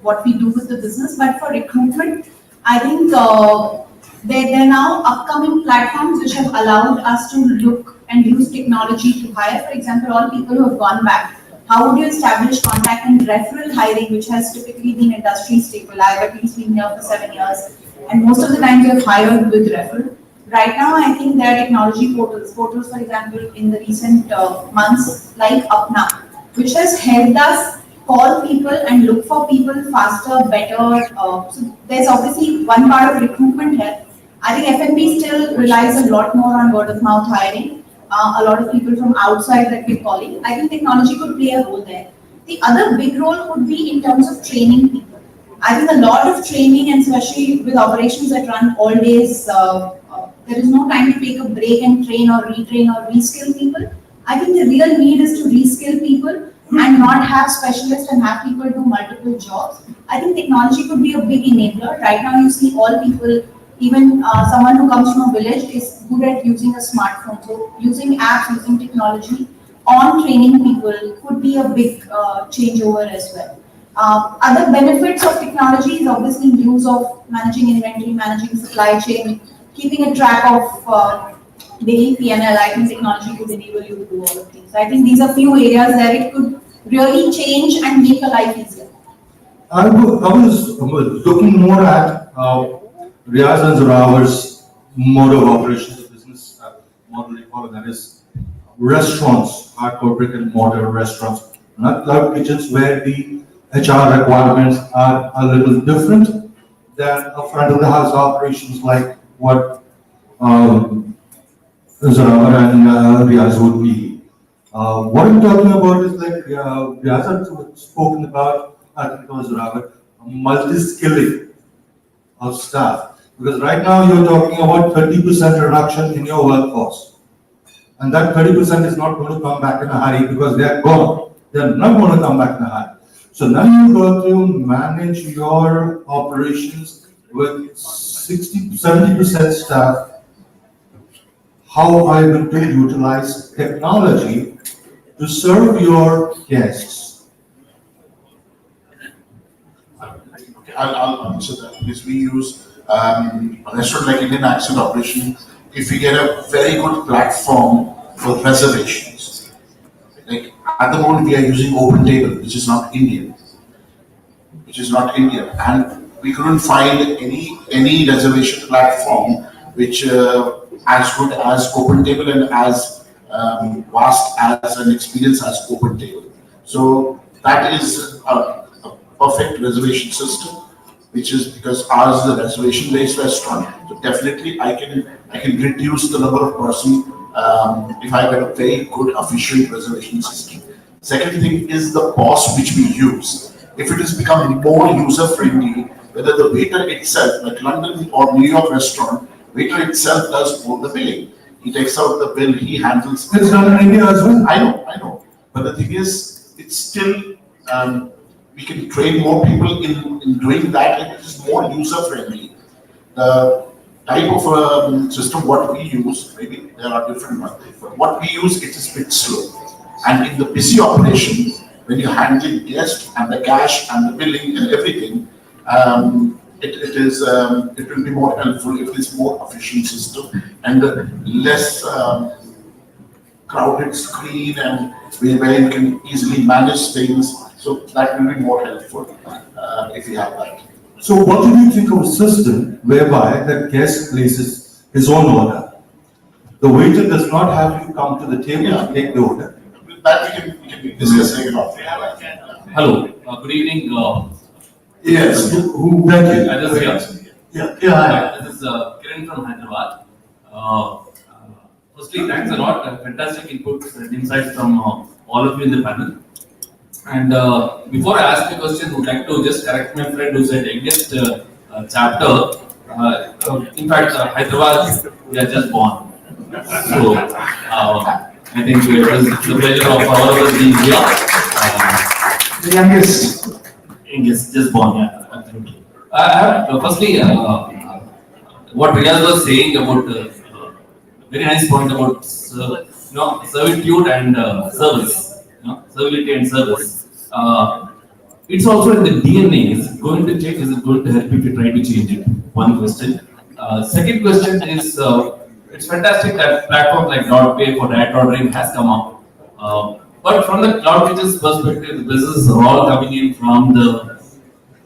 Speaker 12: what we do with the business. But for recruitment, I think there are now upcoming platforms which have allowed us to look and use technology to hire. For example, all people who have gone back. How would you establish contact and referral hiring, which has typically been industry staple? I've at least been here for 7 years, and most of the times you're hired with referral. Right now, I think there are technology portals, for example, in the recent months, like Apna, which has helped us call people and look for people faster, better. So there's obviously one part of recruitment here. I think F&B still relies a lot more on word of mouth hiring. A lot of people from outside that we're calling. I think technology could play a role there. The other big role would be in terms of training people. I think a lot of training, and especially with operations that run all days, there is no time to take a break and train or retrain or reskill people. I think the real need is to reskill people and not have specialists and have people do multiple jobs. I think technology could be a big enabler. Right now you see all people, even someone who comes from a village is good at using a smartphone. So using apps, using technology on training people could be a big changeover as well. Other benefits of technology is obviously use of managing inventory, managing supply chain, keeping a track of daily P&L. I think technology could enable you to do all of these. I think these are few areas where it could really change and make a life easier.
Speaker 17: I was looking more at Riyaaz and Zorawar's mode of operations of business model, that is restaurants, hardcore brick and mortar restaurants, not cloud kitchens, where the HR requirements are a little different than a front of the house operations like what Zorawar and Riyaaz would be. What I'm talking about is like Riyaaz had spoken about, I think it was Zorawar, multi-skilling of staff. Because right now you're talking about 30% reduction in your workforce. And that 30% is not going to come back in a hurry because they are gone. They're not going to come back in a hurry. So now you got to manage your operations with 70% staff. How are you going to utilize technology to serve your guests?
Speaker 13: Okay, I'll answer that because we use a restaurant like Indian Accent Operation. If we get a very good platform for reservations, like at the moment we are using Open Table, which is not Indian, and we couldn't find any reservation platform which as good as Open Table and as vast as an experience as Open Table. So that is a perfect reservation system, which is because ours is a reservation-based restaurant. So definitely I can reduce the number of person if I get a very good, efficient reservation system. Second thing is the POS which we use. If it has become more user-friendly, whether the waiter itself, like London or New York restaurant, waiter itself does all the billing. He takes out the bill, he handles.
Speaker 17: It's done in India as well.
Speaker 13: I know. But the thing is, it's still, we can train more people in doing that, and it is more user-friendly. The type of system what we use, maybe there are different ones, but what we use, it is a bit slow. And in the busy operation, when you're handling guests and the cash and the billing and everything, it will be more helpful if it is more efficient system and less crowded screen and where you can easily manage things. So that will be more helpful if you have that.
Speaker 17: So what do you think of a system whereby the guest places his own order? The waiter does not have to come to the table to take the order.
Speaker 13: That we can discuss later on.
Speaker 15: Hello, good evening.
Speaker 17: Yes,
Speaker 15: This is Riyaaz.
Speaker 17: Yeah.
Speaker 15: This is Kiran from Hyderabad. Firstly, thanks a lot. Fantastic inputs and insights from all of you in the panel. And before I ask the question, I would like to just correct my friend who said youngest chapter. In fact, Hyderabad, we are just born. So I think it was the pleasure of all of us being here.
Speaker 14: The youngest.
Speaker 15: Youngest, just born, yeah, absolutely. Firstly, what Riyaaz was saying about very nice point about servitude and service, civility and service. It's also in the DNA. Is it going to change? Is it going to help if you try to change it? One question. Second question is, it's fantastic that platforms like DotPay for diet ordering has come up. But from the cloud kitchen's perspective, the businesses are all coming in from the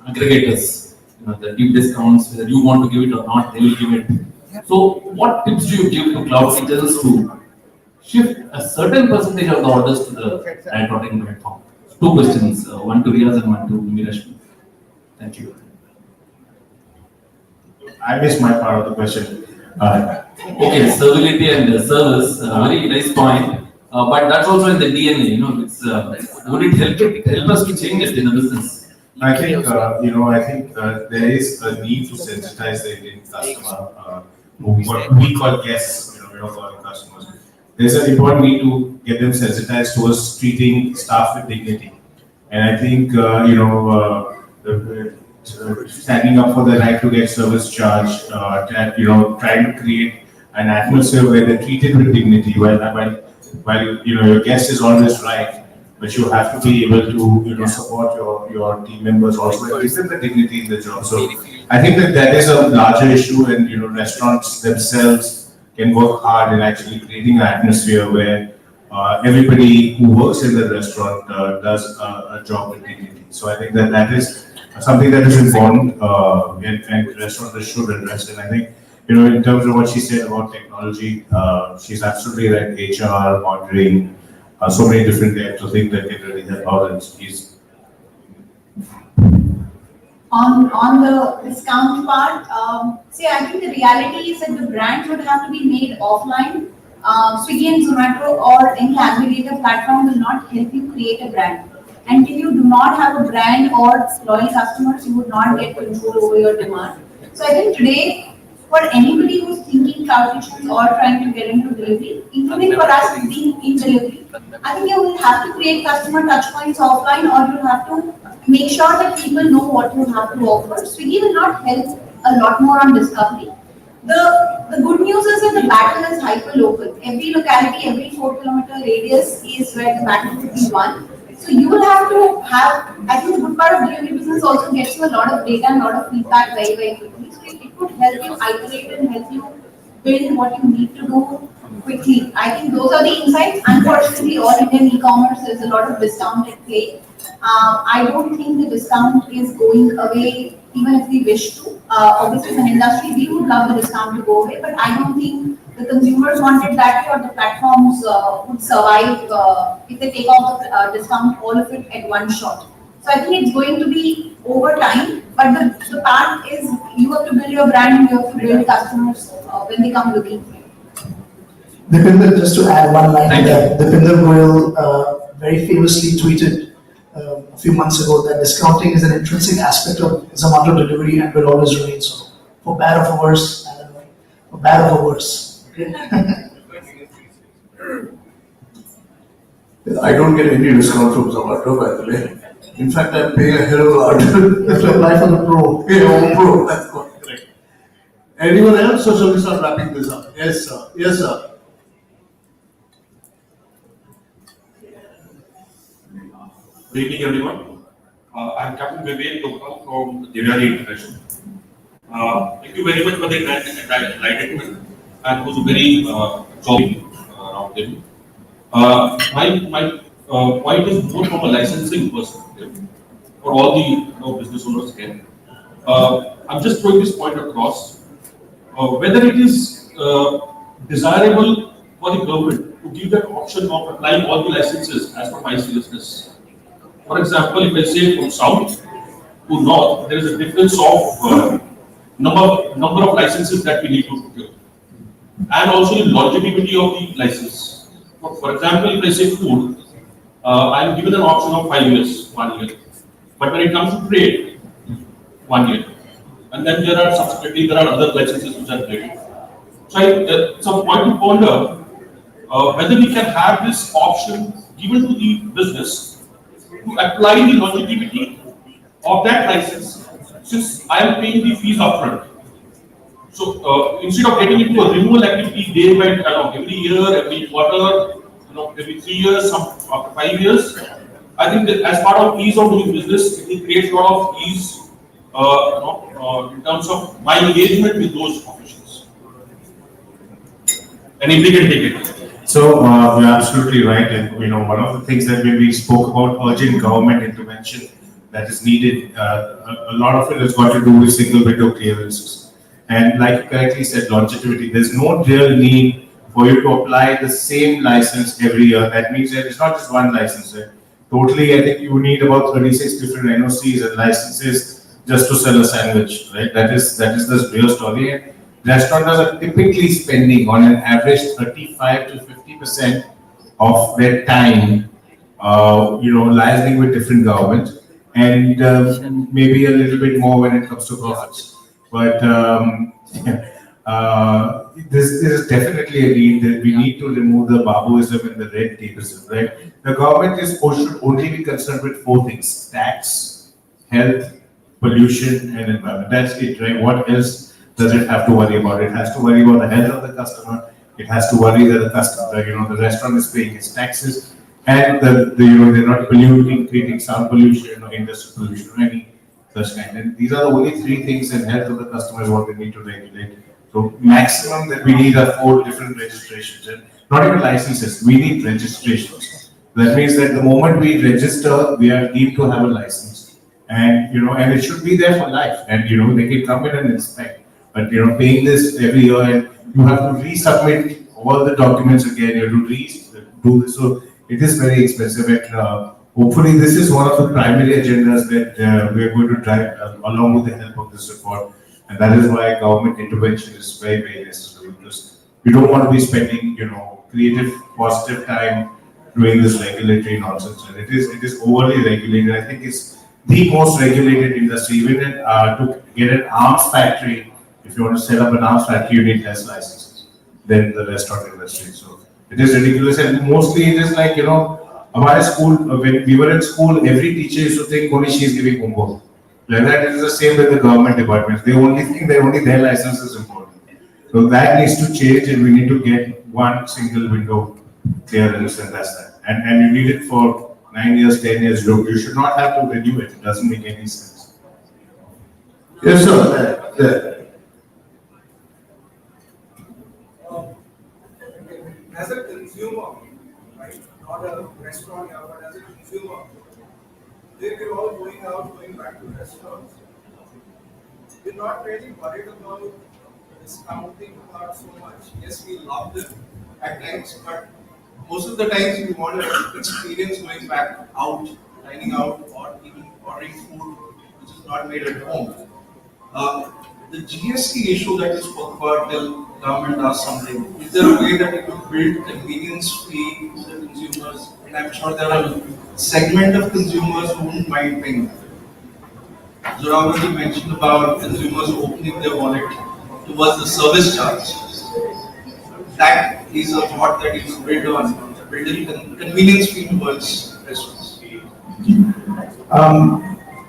Speaker 15: aggregators. The deep discounts, whether you want to give it or not, they will give it. So what tips do you give to cloud kitchens to shift a certain percentage of the orders to the diet ordering platform? Two questions, one to Riyaaz and one to Rashmi. Thank you.
Speaker 11: I missed my part of the question.
Speaker 15: Okay, civility and service, very nice point. But that's also in the DNA, it's, would it help us to change it in the business?
Speaker 11: I think, there is a need to sensitize the Indian customer, what we call guests, we don't call customers. There's an important need to get them sensitized towards treating staff with dignity. And I think, standing up for the right to get service charge, trying to create an atmosphere where they're treated with dignity, while your guest is always right, but you have to be able to support your team members also and give them the dignity in the job. So I think that is a larger issue, and restaurants themselves can work hard in actually creating an atmosphere where everybody who works in the restaurant does a job with dignity. So I think that is something that is important, and restaurants should address. And I think, in terms of what she said about technology, she's absolutely right. HR, ordering, so many different types of things that can really help out. And she's
Speaker 12: on the discount part, I think the reality is that the brand would have to be made offline. Swiggy and Zomato or any aggregator platform will not help you create a brand. Until you do not have a brand or loyal customers, you would not get control over your demand. So I think today, for anybody who's thinking cloud kitchens or trying to get into delivery, including for us being in delivery, I think you will have to create customer touchpoints offline, or you have to make sure that people know what you have to offer. Swiggy will not help a lot more on discovery. The good news is that the battle is hyper local. Every locality, every 4-kilometer radius is where the battle will be won. So you will have to have, I think the good part of delivery business also gets you a lot of data and a lot of feedback very, very quickly. So it could help you iterate and help you build what you need to do quickly. I think those are the insights. Unfortunately, all Indian e-commerce, there's a lot of discount at play. I don't think the discount is going away even if we wish to. Obviously, as an industry, we would love the discount to go away, but I don't think the consumers wanted that way, or the platforms would survive if they take off the discount, all of it at one shot. So I think it's going to be over time, but the part is you have to build your brand and you have to build customers when they come looking for you.
Speaker 14: Dipinder, just to add one line to that, Dipinder Goyal very famously tweeted a few months ago that discounting is an intrinsic aspect of Zomato delivery and will always remain so. For better or for worse, I don't know. For better or for worse. Okay?
Speaker 10: I don't get any discount from Zomato, by the way. In fact, I pay a hell of a lot.
Speaker 14: You have to apply for the Pro.
Speaker 10: Yeah, Pro, that's correct. Anyone else, or shall we start wrapping this up? Yes, sir. Yes, sir.
Speaker 18: Good evening, everyone. I'm Captain Vivek Gopal from Devyani International. Thank you very much for the enlightenment, and it was a very jolly roundtable. My point is more from a licensing perspective for all the business owners here. I'm just throwing this point across. Whether it is desirable for the government to give that option of applying all the licenses as per my seriousness. For example, if I say from south to north, there is a difference of number of licenses that we need to procure, and also the longevity of the license. For example, if I say food, I am given an option of 5 years, 1 year. But when it comes to trade, 1 year. And then there are subsequently other licenses which are graded. So it's a point to ponder whether we can have this option given to the business to apply the longevity of that license, since I am paying the fees upfront. So instead of getting into a renewal activity day by every year, every quarter, every 3 years, after 5 years, I think that as part of ease of doing business, it will create a lot of ease, in terms of my engagement with those officials. And if they can take it.
Speaker 11: So you're absolutely right, and one of the things that we spoke about urgent government intervention that is needed. A lot of it has got to do with single window clearances, and like you correctly said, longevity. There's no real need for you to apply the same license every year. That means that it's not just one license. Right? Totally, I think you need about 36 different NOCs and licenses just to sell a sandwich. Right? That is the real story. Restaurateurs are typically spending on an average 35 to 50% of their time, liaising with different governments, and maybe a little bit more when it comes to profits. But this is definitely a need that we need to remove the Babuism and the red tapeism, right? The government should only be concerned with 4 things: tax, health, pollution, and environment. That's it, right? What else does it have to worry about? It has to worry about the health of the customer. It has to worry that the customer, the restaurant is paying its taxes, and they're not polluting, creating sound pollution or industrial pollution or any such kind. And these are the only 3 things in health of the customer is what they need to regulate. So maximum that we need are 4 different registrations, and not even licenses. We need registrations. That means that the moment we register, we are deemed to have a license, and and it should be there for life. And they can come in and inspect. But paying this every year, and you have to resubmit all the documents again. You have to do this, so it is very expensive. And hopefully, this is one of the primary agendas that we are going to drive along with the help of this report. And that is why government intervention is very, very necessary, because we don't want to be spending creative, positive time doing this regulatory nonsense. And it is overly regulated. I think it's the most regulated industry. Even to get an arms factory, if you want to set up an arms factory, you need less licenses than the restaurant industry. So it is ridiculous, and mostly it is like, our school, when we were in school, every teacher used to think only she is giving homework. Like that, it is the same with the government departments. They only think that only their license is important. So that needs to change, and we need to get one single window clearance, and that's that. And you need it for 9 years, 10 years. You should not have to renew it. It doesn't make any sense.
Speaker 10: Yes, sir.
Speaker 19: As a consumer, right, not a restaurant, but as a consumer, we're all going back to restaurants. We're not really worried about discounting part so much. Yes, we love it at times, but most of the times we want to experience going back out, dining out, or even ordering food which is not made at home. The GST issue that you spoke about, till government does something, is there a way that it will build convenience fee to the consumers? And I'm sure there are a segment of consumers who wouldn't mind paying. Zorawar, you mentioned about consumers opening their wallet towards the service charge. That is a thought that is built on building convenience fee towards restaurants.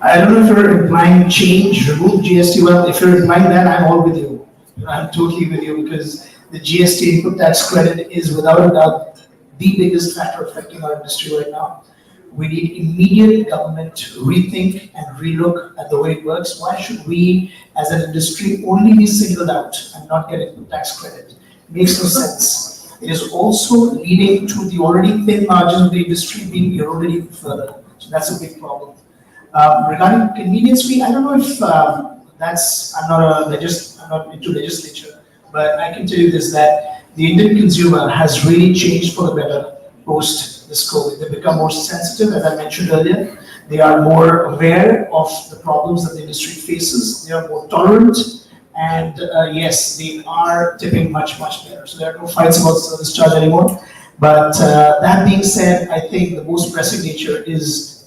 Speaker 14: I don't know if you're implying change, remove GST. Well, if you're implying that, I'm all with you. I'm totally with you, because the GST input tax credit is without a doubt the biggest factor affecting our industry right now. We need immediate government to rethink and relook at the way it works. Why should we, as an industry, only be singled out and not get input tax credit? It makes no sense. It is also leading to the already thin margins of the industry being eroded even further. So that's a big problem. Regarding convenience fee, I don't know if I'm not into legislature, but I can tell you this, that the Indian consumer has really changed for the better post this COVID. They've become more sensitive, as I mentioned earlier. They are more aware of the problems that the industry faces. They are more tolerant, and yes, they are tipping much better. So there are no fights about service charge anymore. But that being said, I think the most pressing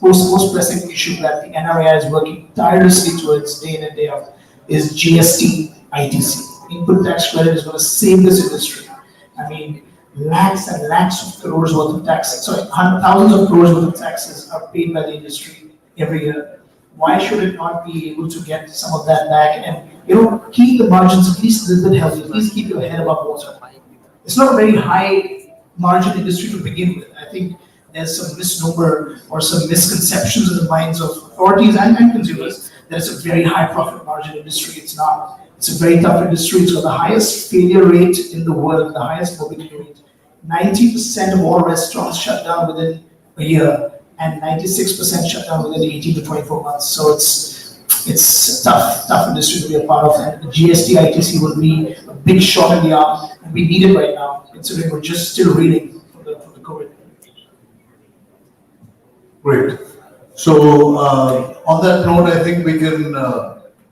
Speaker 14: most pressing issue that the NRAI is working tirelessly towards day in and day out is GST ITC. Input tax credit is going to save this industry. I mean, lakhs and lakhs of crores worth of taxes, thousands of crores worth of taxes are paid by the industry every year. Why should it not be able to get some of that back and keep the margins at least a little bit healthy? Please keep your head above water. It's not a very high margin industry to begin with. I think there's some misnomer or some misconceptions in the minds of authorities and consumers that it's a very high profit margin industry. It's not. It's a very tough industry. It's got the highest failure rate in the world, the highest morbidity rate. 90% of all restaurants shut down within a year, and 96% shut down within 18 to 24 months. So it's tough industry to be a part of, and the GST ITC will be a big shot in the arm, and we need it right now, considering we're just still reeling from the COVID.
Speaker 10: Great. So on that note, I think we can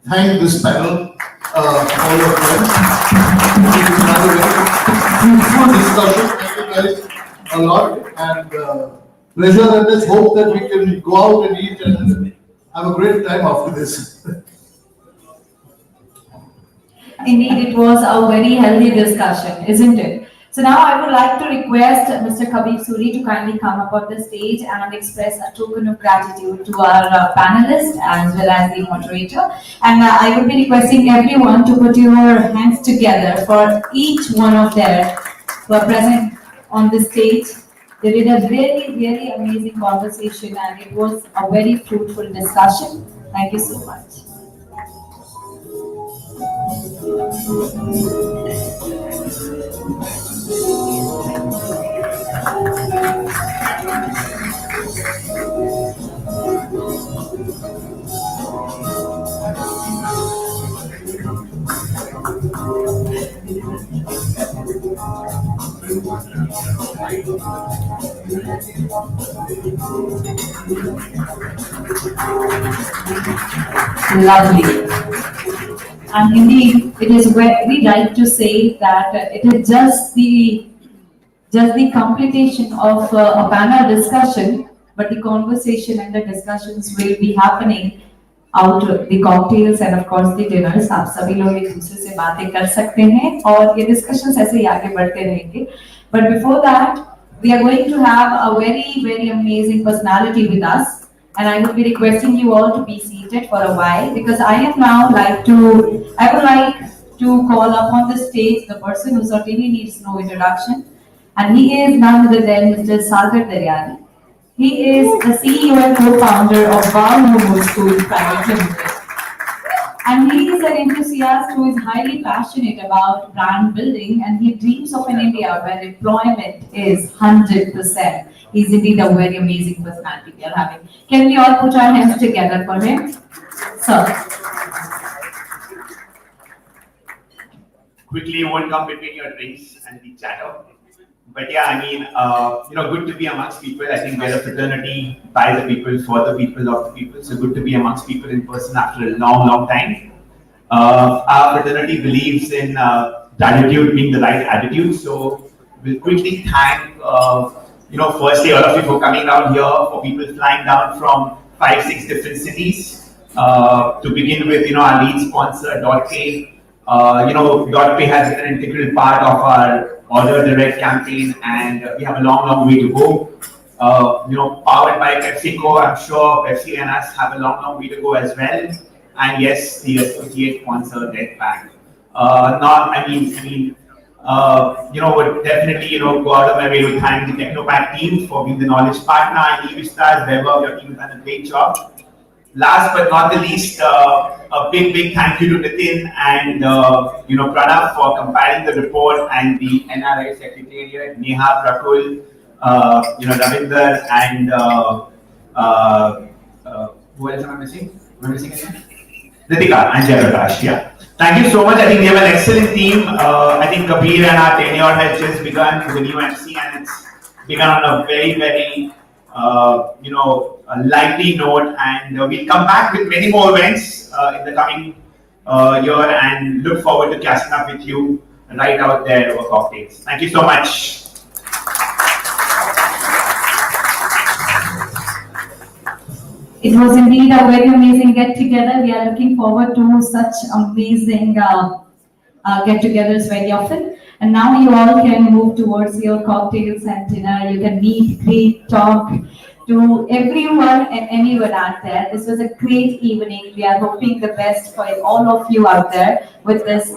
Speaker 10: thank this panel, all your friends. We had a very fruitful discussion. Thank you guys a lot, and pleasure, and let's hope that we can go out and eat and have a great time after this.
Speaker 4: Indeed, it was a very healthy discussion, isn't it? So now I would like to request Mr. Kabir Suri to kindly come up on the stage and express a token of gratitude to our panelists as well as the moderator. And I would be requesting everyone to put your hands together for each one of them who are present on the stage. They did a really amazing conversation, and it was a very fruitful discussion. Thank you so much. Lovely. And indeed, it is very right to say that it is just just the completion of a panel discussion, but the conversation and the discussions will be happening out the cocktails and of course the dinners. आप सभी लोग एक दूसरे से बातें कर सकते हैं और ये discussions ऐसे ही आगे बढ़ते रहेंगे. But before that, we are going to have a very amazing personality with us. And I would be requesting you all to be seated for a while because I would like to call up on the stage the person who certainly needs no introduction. And he is none other than Mr. Sagar Daryani. He is the CEO and co-founder of Wow School Private Limited. And he is an enthusiast who is highly passionate about brand building, and he dreams of an India where employment is 100%. He's indeed a very amazing personality we are having. Can we all put our hands together for him? Sir.
Speaker 20: Quickly, you won't come between your drinks and the chatter. But yeah, I mean, good to be amongst people. I think we're a fraternity by the people, for the people, of the people. So good to be amongst people in person after a long time. Our fraternity believes in gratitude being the right attitude. So we'll quickly thank, firstly all of you for coming down here, for people flying down from 5-6 different cities. To begin with, our lead sponsor, .pay. .pay has been an integral part of our Order Direct campaign, and we have a long way to go. Powered by PepsiCo, I'm sure Pepsi and us have a long way to go as well. And yes, the associate sponsor, Deadpan. Would definitely, go out of my way to thank the Technopack team for being the knowledge partner, and eVistas, Weber, your team has done a great job. Last but not the least, a big thank you to Nitin and Pranav for compiling the report, and the NRAI Secretariat, Neha, Prakul, Ravinder, and who else am I missing? Again? Ritika and Jayaprakash. Yeah. Thank you so much. I think we have an excellent team. I think Kabir and our tenure has just begun with the new MC, and it's begun on a very a lively note, and we'll come back with many more events in the coming year, and look forward to catching up with you right out there over cocktails. Thank you so much.
Speaker 4: It was indeed a very amazing get-together. We are looking forward to such amazing get-togethers very often. And now you all can move towards your cocktails and dinner. You can meet, greet, talk to everyone and anyone out there. This was a great evening. We are hoping the best for all of you out there with this.